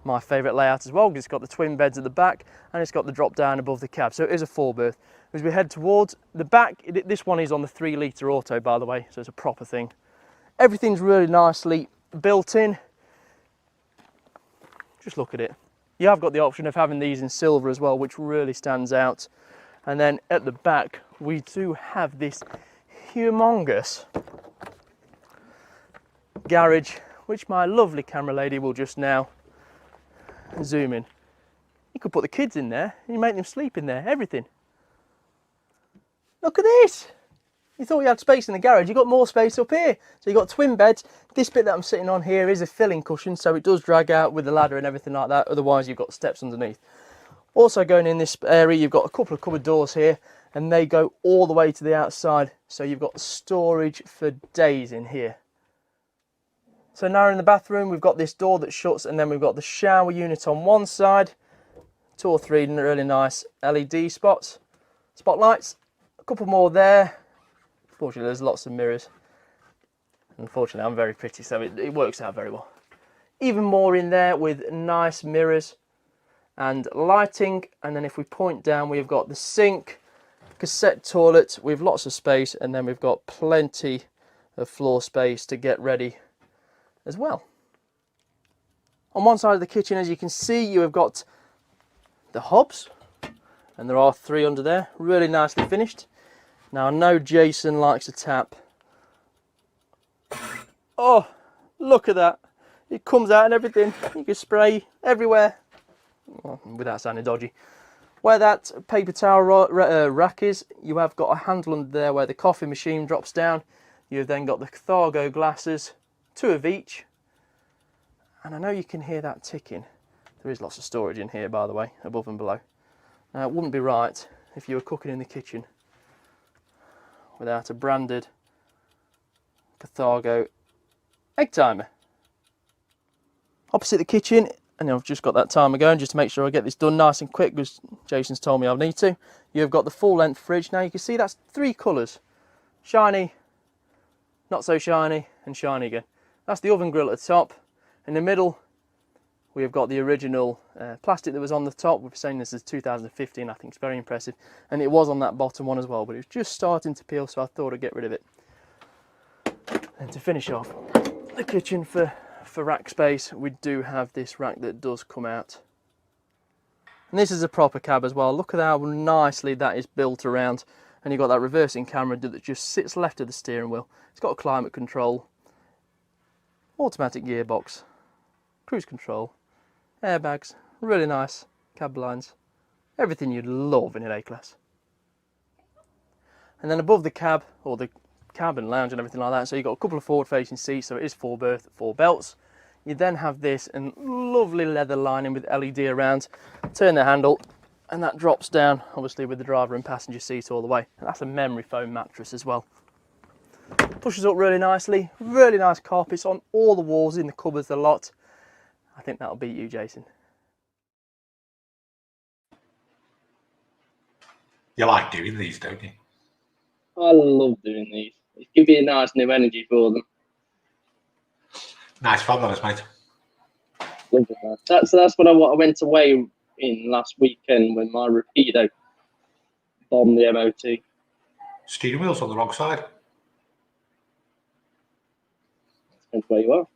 My favourite layout as well, because it's got the twin beds at the back and it's got the drop down above the cab, so it is a 4-berth. As we head towards the back, this one is on the 3-litre auto, by the way, so it's a proper thing. Everything's really nicely built in. Just look at it. You have got the option of having these in silver as well, which really stands out. And then at the back, we do have this humongous garage, which my lovely camera lady will just now zoom in. You could put the kids in there, and you make them sleep in there, everything. Look at this. You thought you had space in the garage, you got more space up here. So you got twin beds. This bit that I'm sitting on here is a filling cushion, so it does drag out with the ladder and everything like that. Otherwise, you've got steps underneath. Also going in this area, you've got a couple of cupboard doors here, and they go all the way to the outside. So you've got storage for days in here. So now in the bathroom, we've got this door that shuts, and then we've got the shower unit on one side. 2 or 3 really nice LED spotlights. A couple more there. Fortunately, there's lots of mirrors. Unfortunately, I'm very pretty, so it works out very well. Even more in there with nice mirrors and lighting. And then if we point down, we've got the sink, cassette toilet with lots of space, and then we've got plenty of floor space to get ready as well. On one side of the kitchen, as you can see, you have got the hobs, and there are 3 under there, really nicely finished. Now I know Jason likes a tap. Oh, look at that. It comes out and everything. You can spray everywhere. Well, without sounding dodgy. Where that paper towel rack is, you have got a handle under there where the coffee machine drops down. You've then got the Carthago glasses, 2 of each. And I know you can hear that ticking. There is lots of storage in here, by the way, above and below. Now, it wouldn't be right if you were cooking in the kitchen without a branded Carthago egg timer. Opposite the kitchen, and I've just got that timer going just to make sure I get this done nice and quick, because Jason's told me I need to. You've got the full length fridge. Now you can see that's 3 colours. Shiny, not so shiny, and shiny again. That's the oven grill at the top. In the middle, we have got the original plastic that was on the top. We're saying this is 2015, I think it's very impressive. And it was on that bottom one as well, but it was just starting to peel, so I thought I'd get rid of it. And to finish off, the kitchen for for rack space, we do have this rack that does come out. And this is a proper cab as well. Look at how nicely that is built around. And you've got that reversing camera that just sits left of the steering wheel. It's got a climate control, automatic gearbox, cruise control, airbags, really nice cab lines. Everything you'd love in an A-Class. And then above the cab, or the cabin lounge and everything like that, so you've got a couple of forward-facing seats, so it is 4 berth, 4 belts. You then have this and lovely leather lining with LED around. Turn the handle and that drops down, obviously with the driver and passenger seat all the way. And that's a memory foam mattress as well. Pushes up really nicely, really nice carpets on all the walls, in the cupboards a lot. I think that'll beat you, Jason. You like doing these, don't you? I love doing these. It gives you a nice new energy for them. Nice fun, that is, mate. Love it, man. That's what I went away in last weekend when my Rapido bombed the MOT. Steering wheel's on the wrong side. Depends where you are.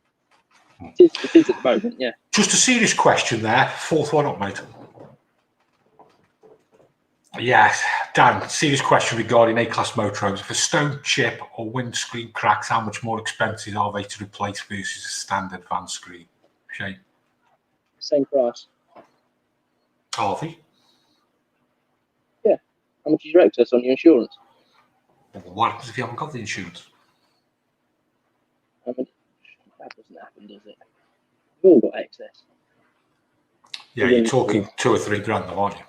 It is at the moment, yeah. Just a serious question there. 4th one up, mate. Yes, Dan, serious question regarding A-Class motorhomes. If a stone chip or windscreen cracks, how much more expensive are they to replace versus a standard van screen? Shane? Same price. Are they? Yeah. How much is your excess on your insurance? Well, what happens if you haven't got the insurance? That doesn't happen, does it? We've all got excess. Yeah, you're talking 2 or 3 grand though, aren't you?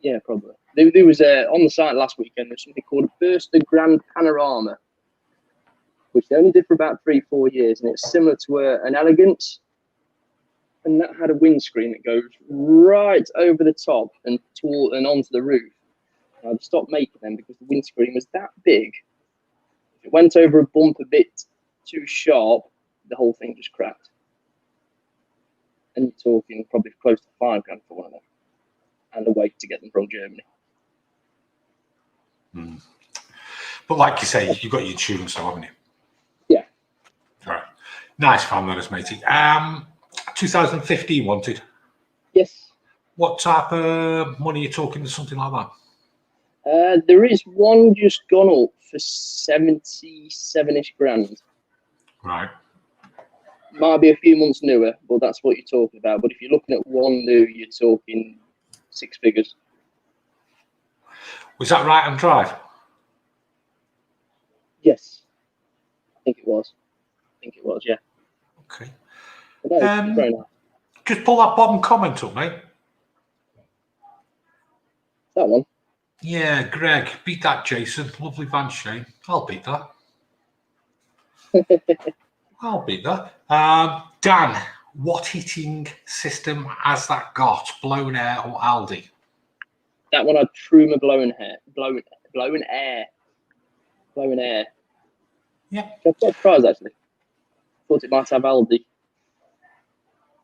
Yeah, probably. There was on the site last weekend, there's something called a Burster Grand Panorama, which they only did for about 3-4 years, and it's similar to an Elegance, and that had a windscreen that goes right over the top and onto the roof. Now, they stopped making them because the windscreen was that big. If it went over a bump a bit too sharp, the whole thing just cracked. And you're talking probably close to 5 grand for one of them. And a wait to get them from Germany. But like you say, you've got your insurance, though, haven't you? Yeah. All right. Nice fun, that is, matey. 2015 wanted. Yes. What type of money are you talking to something like that? There is one just gone up for 77-ish grand. Right. Might be a few months newer, but that's what you're talking about. But if you're looking at one new, you're talking 6 figures. Was that right on drive? Yes. I think it was, yeah. Okay. Very nice. Just pull that bottom comment up, mate. That one? Yeah, Greg. Beat that, Jason. Lovely van, Shane. I'll beat that. I'll beat that. Dan, what heating system has that got? Blown air or Aldi? That one had Truma blown air. Yeah. I'm quite surprised, actually. Thought it might have Aldi.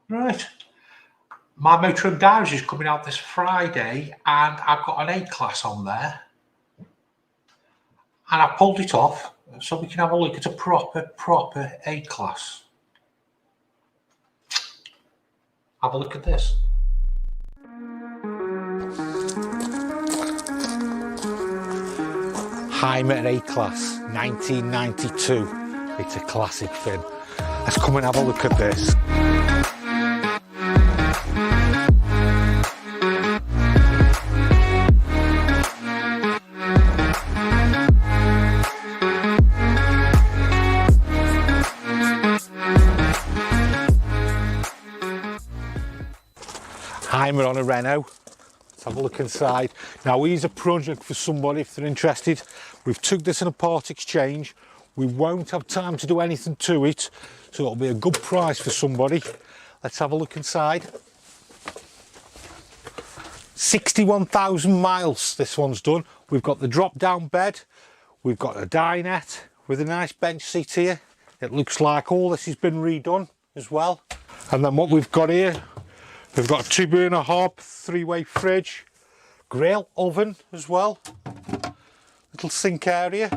Right. My Motorhome Diaries is coming out this Friday, and I've got an A-Class on there. And I pulled it off so we can have a look at a proper A-Class. Have a look at this. Heimer A-Class, 1992. It's a classic fin. Let's come and have a look at this. Heimer on a Renault. Let's have a look inside. Now, here's a project for somebody if they're interested. We've took this in a part exchange. We won't have time to do anything to it, so it'll be a good price for somebody. Let's have a look inside. 61,000 miles this one's done. We've got the drop down bed. We've got a dinette with a nice bench seat here. It looks like all this has been redone as well. And then what we've got here, we've got a 2-burner hob, 3-way fridge, grill, oven as well, little sink area.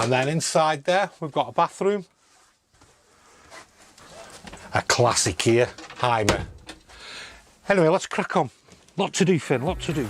And then inside there, we've got a bathroom. A classic here, Heimer. Anyway, let's crack on. Lot to do, Finn, lot to do.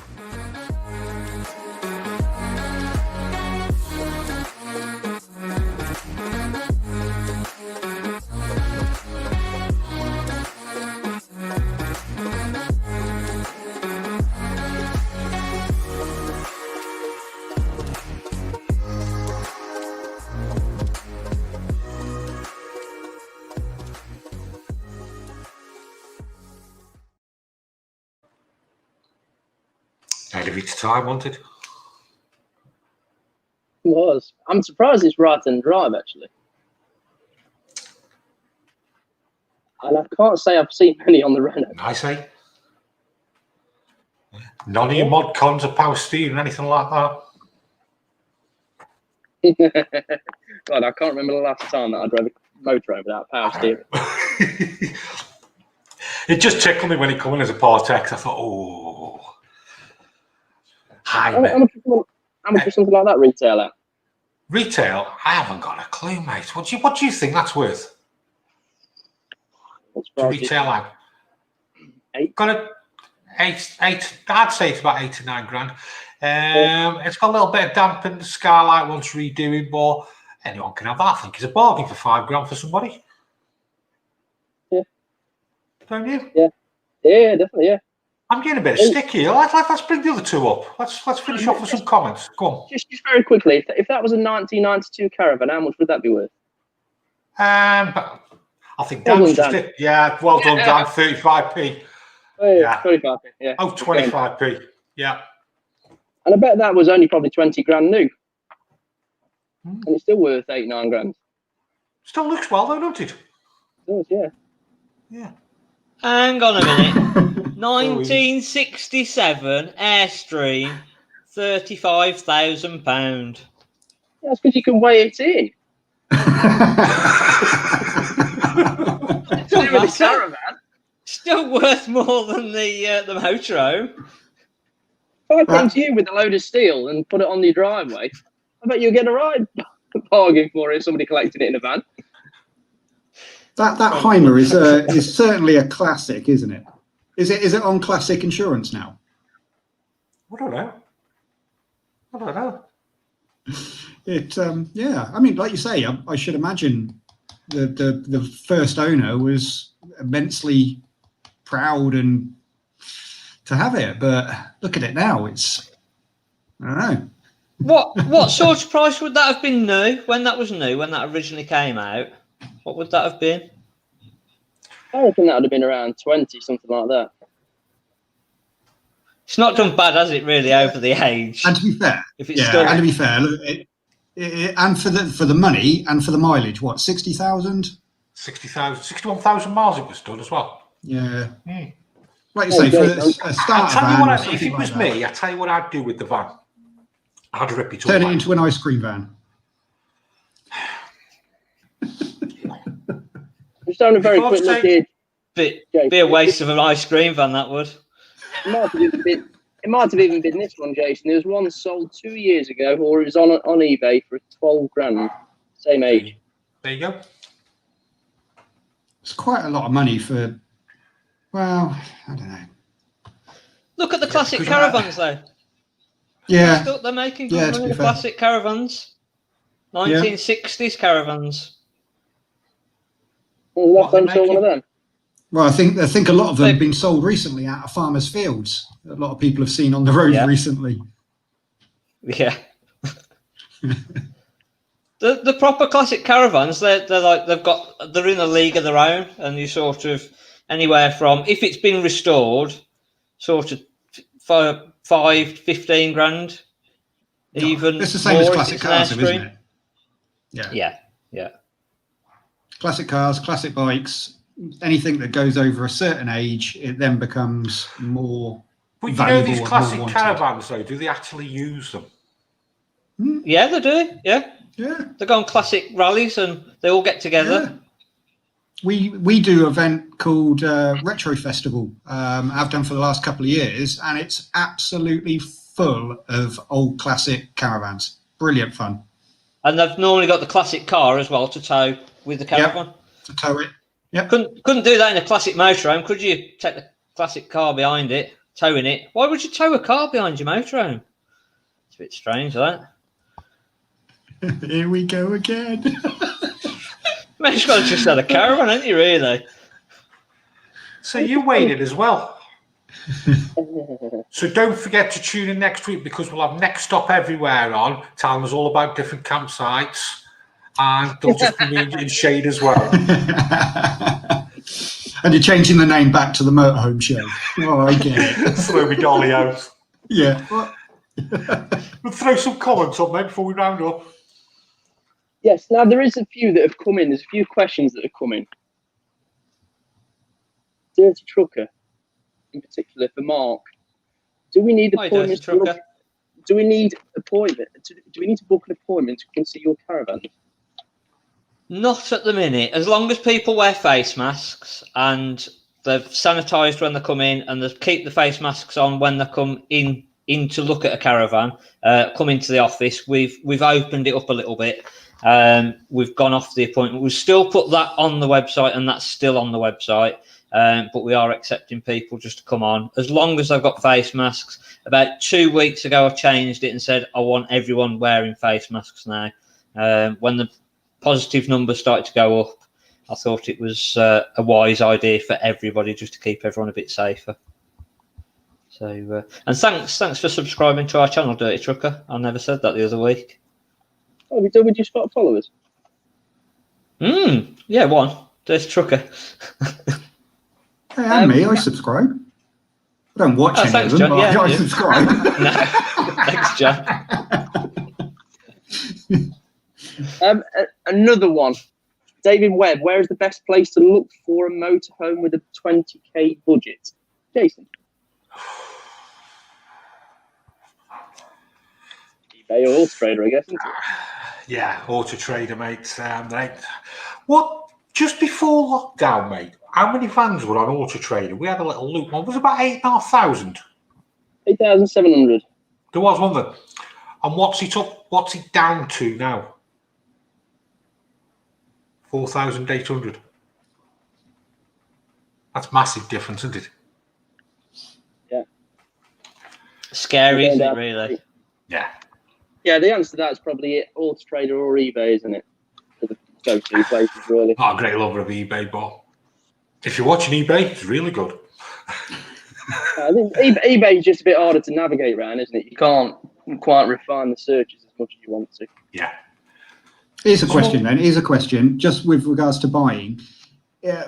Out of its time, wanted. It was. I'm surprised it's right-hand drive, actually. And I can't say I've seen many on the Renault. I say. None of your mod cons or power steering, anything like that. God, I can't remember the last time that I drove a motorhome without power steering. It just tickled me when it came in as a Partex. I thought, oh. How much does something like that retail at? Retail? I haven't got a clue, mate. What do you think that's worth? To retail out? Got a eight. I'd say it's about 8 or 9 grand. It's got a little bit of damp in the skylight once redoing, but anyone can have that. I think it's a bargain for 5 grand for somebody. Yeah. Don't you? Yeah. Yeah, definitely. Yeah. I'm getting a bit of stick here. Let's bring the other two up. Let's finish off with some comments. Go on. Just very quickly, if that was a 1992 Caravan, how much would that be worth? I think Dan's just it. Yeah, well done, Dan. 35p. Oh, yeah, 35p. Yeah. Oh, 25p. Yeah. And I bet that was only probably 20 grand new. And it's still worth 8-9 grand. Still looks well though, doesn't it? It does, yeah. Yeah. Hang on a minute. 1967 Airstream, £35,000. That's because you can weigh it in. Still worth more than the motorhome. If I came to you with a load of steel and put it on your driveway, I bet you'll get a ride bargain for it. Somebody collecting it in a van. That Heimer is certainly a classic, isn't it? Is it on classic insurance now? I don't know. It yeah. I mean, like you say, I should imagine the first owner was immensely proud and to have it, but look at it now. It's I don't know. What sort of price would that have been new when that was new, when that originally came out? What would that have been? I reckon that would have been around 20, something like that. It's not done bad, has it, really, over the age? And to be fair, if it's still... and to be fair, and for the money and for the mileage, what, 60,000? 60,000, 61,000 miles it was done as well. Yeah. Like you say, for a start van, if it was me, I tell you what I'd do with the van. I'd rip it up. Turn it into an ice cream van. Just having a very quick look here. Be a waste of an ice cream van, that would. It might have even been this one, Jason. There was one sold 2 years ago, or it was on eBay for 12 grand. Same age. There you go. It's quite a lot of money for, well, I don't know. Look at the classic Caravans, though. Yeah. They're making good money, the classic Caravans. 1960s Caravans. Well, one of them. Well, I think a lot of them have been sold recently out of farmers' fields. A lot of people have seen on the road recently. Yeah. the proper classic Caravans, they're in a league of their own, and you sort of anywhere from, if it's been restored, sort of 5-15 grand. Even it's the same as classic cars, isn't it? Yeah. Classic cars, classic bikes. Anything that goes over a certain age, it then becomes more valuable. These classic Caravans, though, do they actually use them? Yeah, they do. Yeah. They go on classic rallies and they all get together. Yeah. We do an event called Retro Festival. I've done for the last couple of years, and it's absolutely full of old classic caravans. Brilliant fun. And they've normally got the classic car as well to tow with the caravan. Yep, to tow it. Yep. Couldn't do that in a classic motorhome, could you? Take the classic car behind it, towing it. Why would you tow a car behind your motorhome? It's a bit strange, that. Here we go again. Man, you've got to just had a caravan, haven't you, really? So you waited as well. So don't forget to tune in next week, because we'll have Next Stop Everywhere on, telling us all about different campsites, and there'll just be me in shade as well. And you're changing the name back to the Motorhome Show. Oh, I get it. Throw me dolly out. Yeah. We'll throw some comments on then before we round up. Yes, now there is a few that have come in. There's a few questions that have come in. Dirty Trucker, in particular for Mark. Do we need appointments? Do we need appointment? Do we need to book an appointment to come see your caravan? Not at the minute. As long as people wear face masks and they've sanitised when they come in, and they keep the face masks on when they come in to look at a caravan, come into the office. We've opened it up a little bit. We've gone off the appointment. We've still put that on the website, and that's still on the website. But we are accepting people just to come on as long as they've got face masks. About 2 weeks ago, I changed it and said I want everyone wearing face masks now. When the positive numbers started to go up, I thought it was a wise idea for everybody, just to keep everyone a bit safer. So, and thanks for subscribing to our channel, Dirty Trucker. I never said that the other week. Oh, would you spot followers? Yeah, one. Dirty Trucker. Hey, and me, I subscribe. I don't watch any of them, John. but Yeah, I subscribe. Thanks, John. Another one. David Webb, where is the best place to look for a motorhome with a 20k budget? Jason? eBay or Auto Trader, I guess, isn't it? Yeah, Auto Trader, mate. What? Just before lockdown, mate, how many vans were on Auto Trader? We had a little loop. One was about 8,500. 8,700. There was one then. And what's it up? What's it down to now? 4,800. That's massive difference, isn't it? Yeah. Scary, isn't it, really? Yeah. Yeah, the answer to that is probably Auto Trader or eBay, isn't it? For the go-to places, really. Not a great lover of eBay, but if you're watching eBay, it's really good. I think eBay is just a bit harder to navigate around, isn't it? You can't quite refine the searches as much as you want to. Yeah. Here's a question then. Here's a question, just with regards to buying.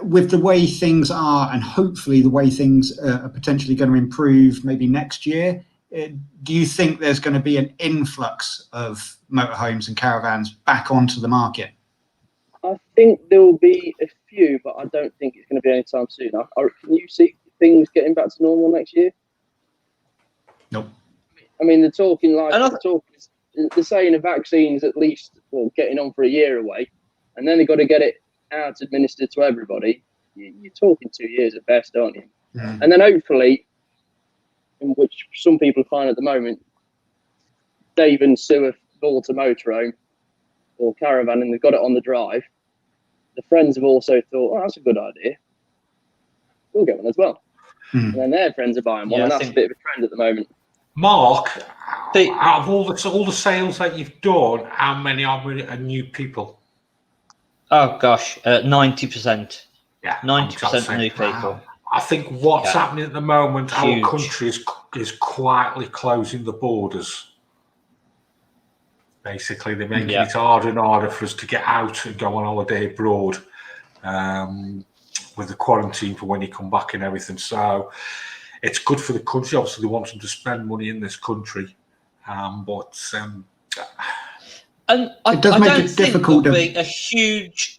With the way things are, and hopefully the way things are potentially going to improve maybe next year, do you think there's going to be an influx of motorhomes and caravans back onto the market? I think there will be a few, but I don't think it's going to be anytime soon. Can you see things getting back to normal next year? Nope. I mean, they're saying a vaccine's at least getting on for a year away, and then they've got to get it out administered to everybody. You're talking 2 years at best, aren't you? Yeah. And then hopefully, in which some people find at the moment, Dave and Sue have bought a motorhome or caravan and they've got it on the drive. The friends have also thought, oh, that's a good idea. We'll get one as well. And then their friends are buying one, and that's a bit of a trend at the moment. Mark, out of all the sales that you've done, how many are new people? Oh gosh, 90%. Yeah, 90% new people. I think what's happening at the moment, Huge. our country is quietly closing the borders. Basically, they're making it harder and harder for us to get out and go on holiday abroad with the quarantine for when you come back and everything. So it's good for the country. Obviously, they want them to spend money in this country. And it does make it difficult to be a huge.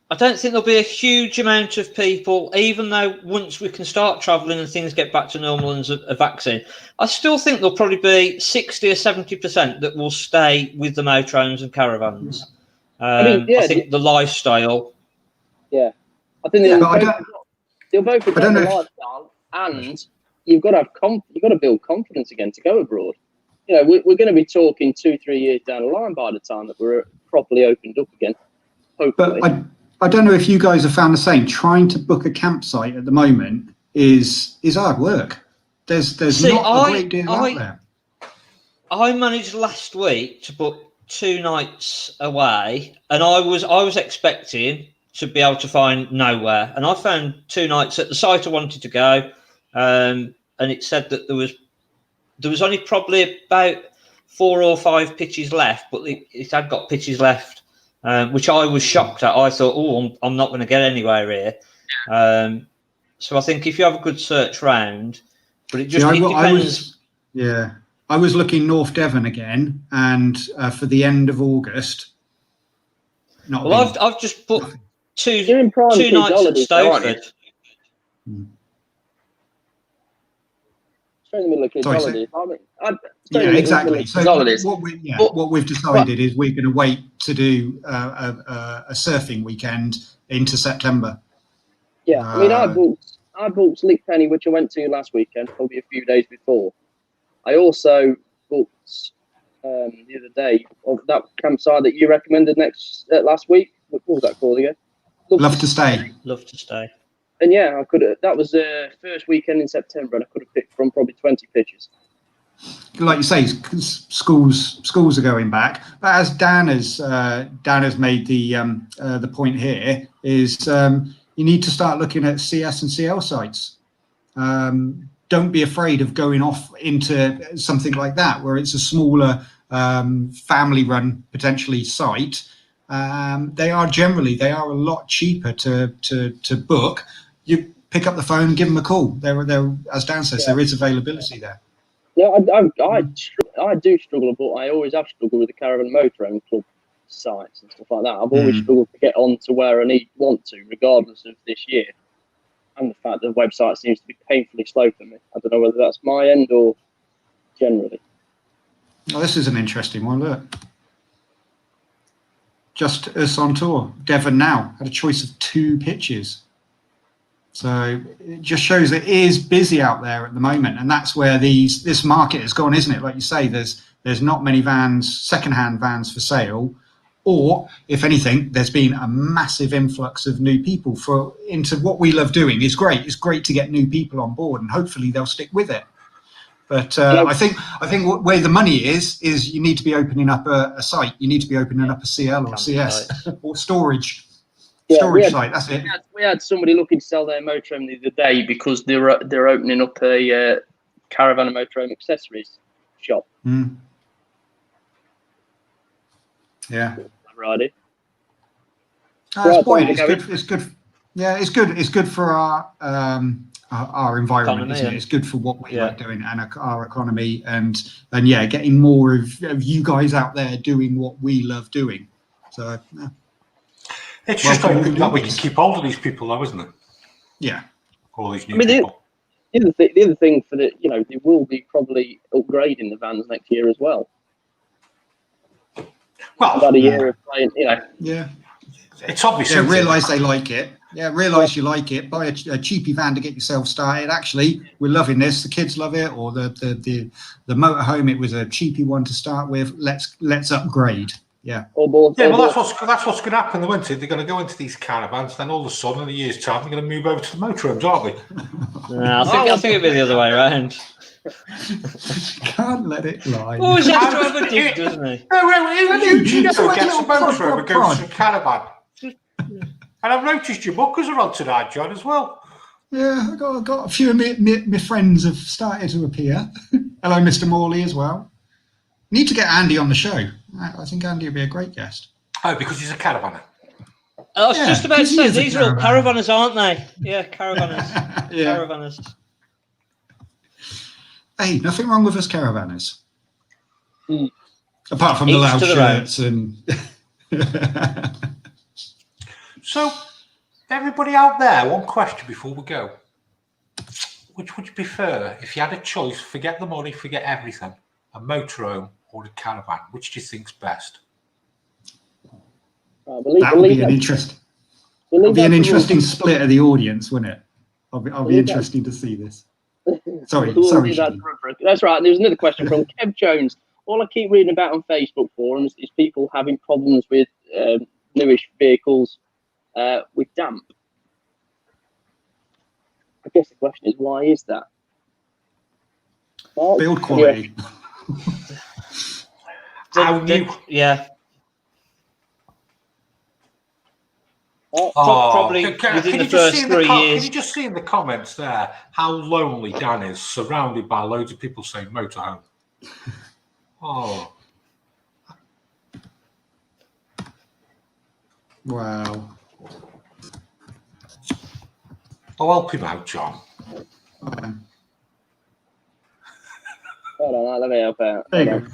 I don't think there'll be a huge amount of people, even though once we can start travelling and things get back to normal and a vaccine, I still think there'll probably be 60 or 70% that will stay with the motorhomes and caravans. I think the lifestyle. Yeah, I think they'll both be the lifestyle, and you've got to have you've got to build confidence again to go abroad. you know, we're going to be talking 2-3 years down the line by the time that we're properly opened up again. Hopefully. But I don't know if you guys have found the same. Trying to book a campsite at the moment is hard work. There's not a great deal out there. I managed last week to book 2 nights away, and I was expecting to be able to find nowhere, and I found 2 nights at the site I wanted to go, and it said that there was only probably about 4 or 5 pitches left, but it had got pitches left, which I was shocked at. I thought, oh, I'm not going to get anywhere here. So I think if you have a good search round, but it just depends. I was looking North Devon again, and for the end of August. I've just booked two nights at Stowford. Straight in the middle of kids' holidays. Exactly. So what we've decided is we're going to wait to do a surfing weekend into September. Yeah, I mean, I booked Lick Penny, which I went to last weekend, probably a few days before. I also booked the other day of that campsite that you recommended last week. What was that called again? Love to Stay. Love to Stay. And yeah, I could. That was the first weekend in September, and I could have picked from probably 20 pitches. Like you say, schools are going back. But as Dan has made the point here, is you need to start looking at CS and CL sites. Don't be afraid of going off into something like that, where it's a smaller family-run potentially site. They are a lot cheaper to book. You pick up the phone, give them a call. There, as Dan says, there is availability there. Yeah, I do struggle, but I always have struggled with the Caravan Motorhome Club sites and stuff like that. I've always struggled to get on to where I want to, regardless of this year. And the fact that the website seems to be painfully slow for me. I don't know whether that's my end or generally. Well, this is an interesting one. Look. Just us on tour. Devon now had a choice of 2 pitches. So it just shows it is busy out there at the moment. And that's where this market has gone, isn't it? Like you say, there's not many vans, second-hand vans for sale. Or, if anything, there's been a massive influx of new people into what we love doing. Is great. It's great to get new people on board, and hopefully they'll stick with it. But I think where the money is you need to be opening up a site. You need to be opening up a CL or CS or storage site. That's it. We had somebody looking to sell their motorhome the other day because they're opening up a caravan and motorhome accessories shop. Yeah. Righty. That's point. It's good. Yeah, it's good. It's good for our environment, isn't it? It's good for what we like doing and our economy, and getting more of you guys out there doing what we love doing. So it's just hoping that we can keep hold of these people, though, isn't it? Yeah. All these new people. The other thing for they will be probably upgrading the vans next year as well. Well, about a year of playing, Yeah. It's obvious. Yeah, realise they like it. Yeah, realise you like it. Buy a cheapy van to get yourself started. Actually, we're loving this. The kids love it. Or the motorhome, it was a cheapy one to start with. Let's upgrade. Yeah. Well, that's what's going to happen. They're going to go into these caravans. Then all of a sudden, in a year's time, they're going to move over to the motorhomes, aren't they? No, I think it'll be the other way around. Can't let it lie. Always has to have a dig, doesn't he? You never get a motorhome and go to a caravan. And I've noticed your bookers are on tonight, John, as well. Yeah, I got a few of my friends have started to appear. Hello, Mr. Morley, as well. Need to get Andy on the show. I think Andy would be a great guest. Oh, because he's a caravanner. I was just about to say, these are all caravanners, aren't they? Yeah, caravanners. Yeah. Caravanners. Hey, nothing wrong with us caravanners. Apart from the loud shirts and... So, everybody out there, one question before we go. Which would you prefer, if you had a choice, forget the money, forget everything, a motorhome or a caravan? Which do you think's best? That would be an interesting split of the audience, wouldn't it? I'll be interested to see this. Sorry. That's right. There's another question from Kev Jones. all I keep reading about on Facebook forums is people having problems with newish vehicles with damp. I guess the question is, why is that? Mark? Build quality. Yeah. Oh, probably within the first 3 years. Can you just see in the comments there how lonely Dan is, surrounded by loads of people saying motorhome? Oh. Wow. I'll help him out, John. Okay. Hold on, let me help out. There you go.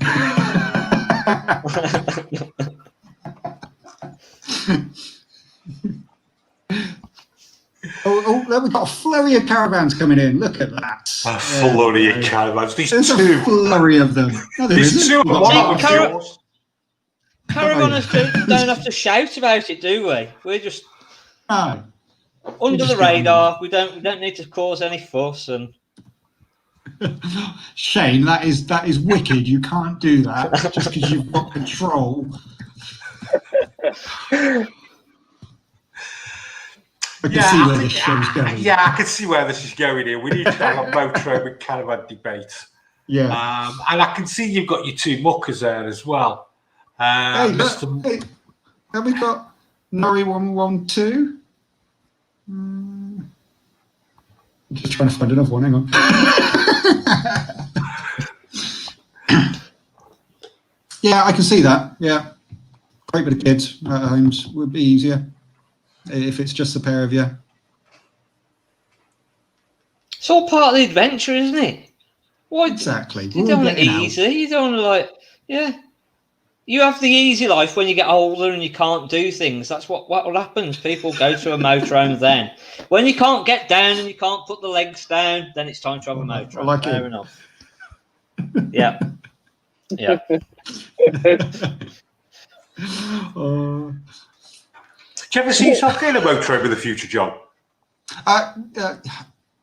Oh, we've got a flurry of caravans coming in. Look at that. A flurry of caravans. There's a flurry of them. No, there isn't. Caravanners don't have to shout about it, do we? We're just under the radar. We don't need to cause any fuss. And Shane, that is wicked. You can't do that just because you've got control. I can see where this show's going. Yeah, I can see where this is going here. We need to have a motorhome and caravan debate. Yeah. And I can see you've got your two muckers there as well. Hey, have we got Norrie 112? I'm just trying to find another one. Hang on. Yeah, I can see that. Yeah. Great bit of kids at homes would be easier if it's just a pair of you. It's all part of the adventure, isn't it? Why, exactly. You don't want it easy. You don't want to You have the easy life when you get older and you can't do things. That's what happens. People go to a motorhome then. When you can't get down and you can't put the legs down, then it's time to have a motorhome. Like Fair enough. Yeah. Yeah. Do you ever see yourself getting a motorhome in the future, John?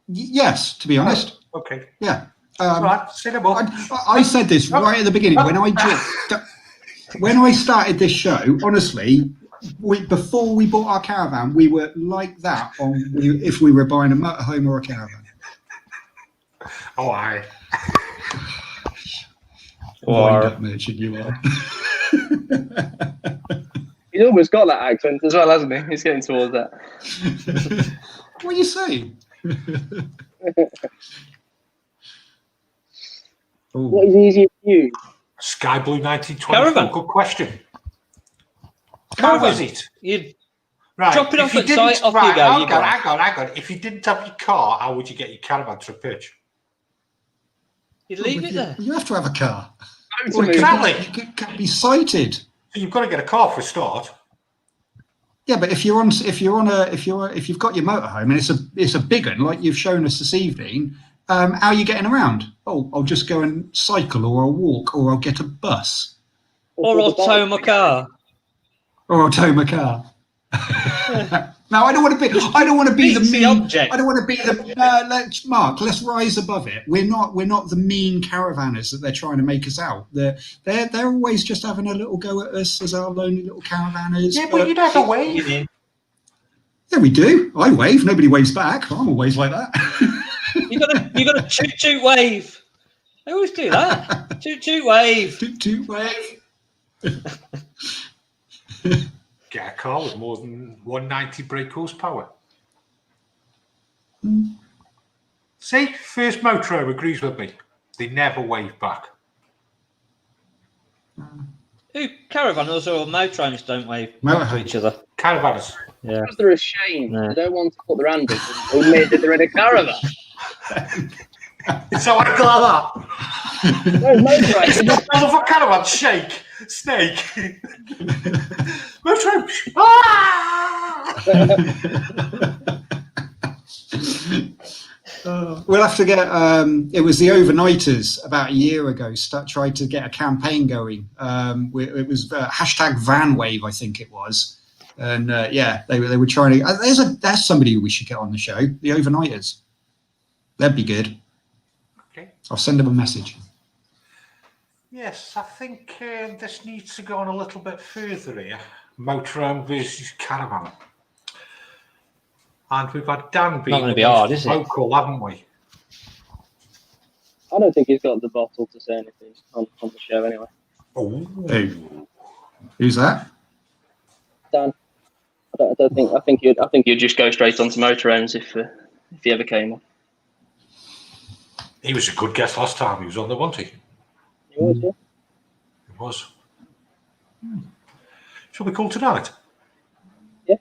Yes, to be honest. Okay. Yeah. Right, say no more. I said this right at the beginning when I started this show. Honestly, before we bought our caravan, we were like that if we were buying a motorhome or a caravan. Oh, aye. Wind-up merchant you are. He's almost got that accent as well, hasn't he? He's getting towards that. What are you saying? What is easier for you? Sky Blue 1924. Good question. How is it? You'd right. drop it off at site, off right, you go. Hang on. If you didn't have your car, how would you get your caravan to a pitch? You'd leave it there. You have to have a car. Exactly. It can't be sighted. So you've got to get a car for a start. Yeah, but if you've got your motorhome and it's a big one like you've shown us this evening, how are you getting around? Oh, I'll just go and cycle, or I'll walk, or I'll get a bus, or I'll tow my car. No, I don't want to be. I don't want to be the mean object. I don't want to be the. Mark, let's rise above it. We're not the mean caravanners that they're trying to make us out. They're always just having a little go at us as our lonely little caravanners. Yeah, but you don't have a wave. Yeah, we do. I wave. Nobody waves back. I'm always like that. You got a toot wave. I always do that. Toot wave. Toot wave. Get a car with more than 190 brake horsepower. See, first motorhome agrees with me. They never wave back. Who, caravanners or motorhomes don't wave to each other? Caravanners. Yeah. Because they're ashamed. They don't want to put their hand up and admit that they're in a caravan. It's so like that. No, motorhome. It's for caravan, shake, snake. Motorhome. We'll have to get. It was the Overnighters about a year ago. Tried to get a campaign going. It was hashtag Van Wave, I think it was, and they were trying to. There's somebody who we should get on the show. The Overnighters. That'd be good. Okay. I'll send them a message. Yes, I think this needs to go on a little bit further here. Motorhome versus Caravan. And we've had Dan being Not going to be hard, is it? vocal, haven't we? I don't think he's got the bottle to say anything on the show anyway. Oh. Hey. Who's that? Dan. I think you'd just go straight onto motorhomes if he ever came on. He was a good guest last time he was on there, wasn't he? He was, yeah. He was. Shall we call tonight? Yeah.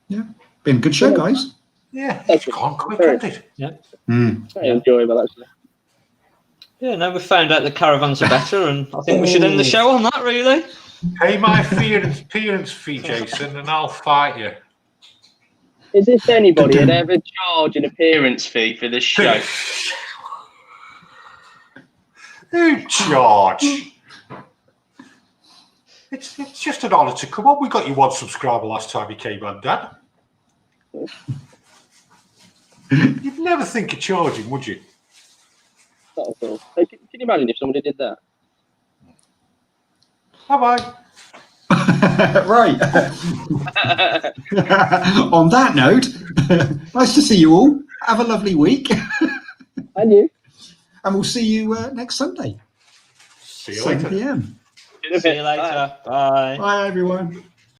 Yeah. Been a good show, guys. Yeah, it's gone quick, hasn't it? Yeah. Very enjoyable, actually. Yeah, now we've found out the caravans are better, and I think we should end the show on that, really. Pay my appearance fee, Jason, and I'll fight you. As if anybody had ever charged an appearance fee for this show. Who charge? It's just an honour to come on. We got you 1 subscriber last time you came on, Dan. You'd never think of charging, would you? Not at all. Hey, can you imagine if somebody did that? Bye-bye. Right. On that note, nice to see you all. Have a lovely week. And you. And we'll see you next Sunday. See you 7 later. p.m. See you later. Bye. Bye, everyone.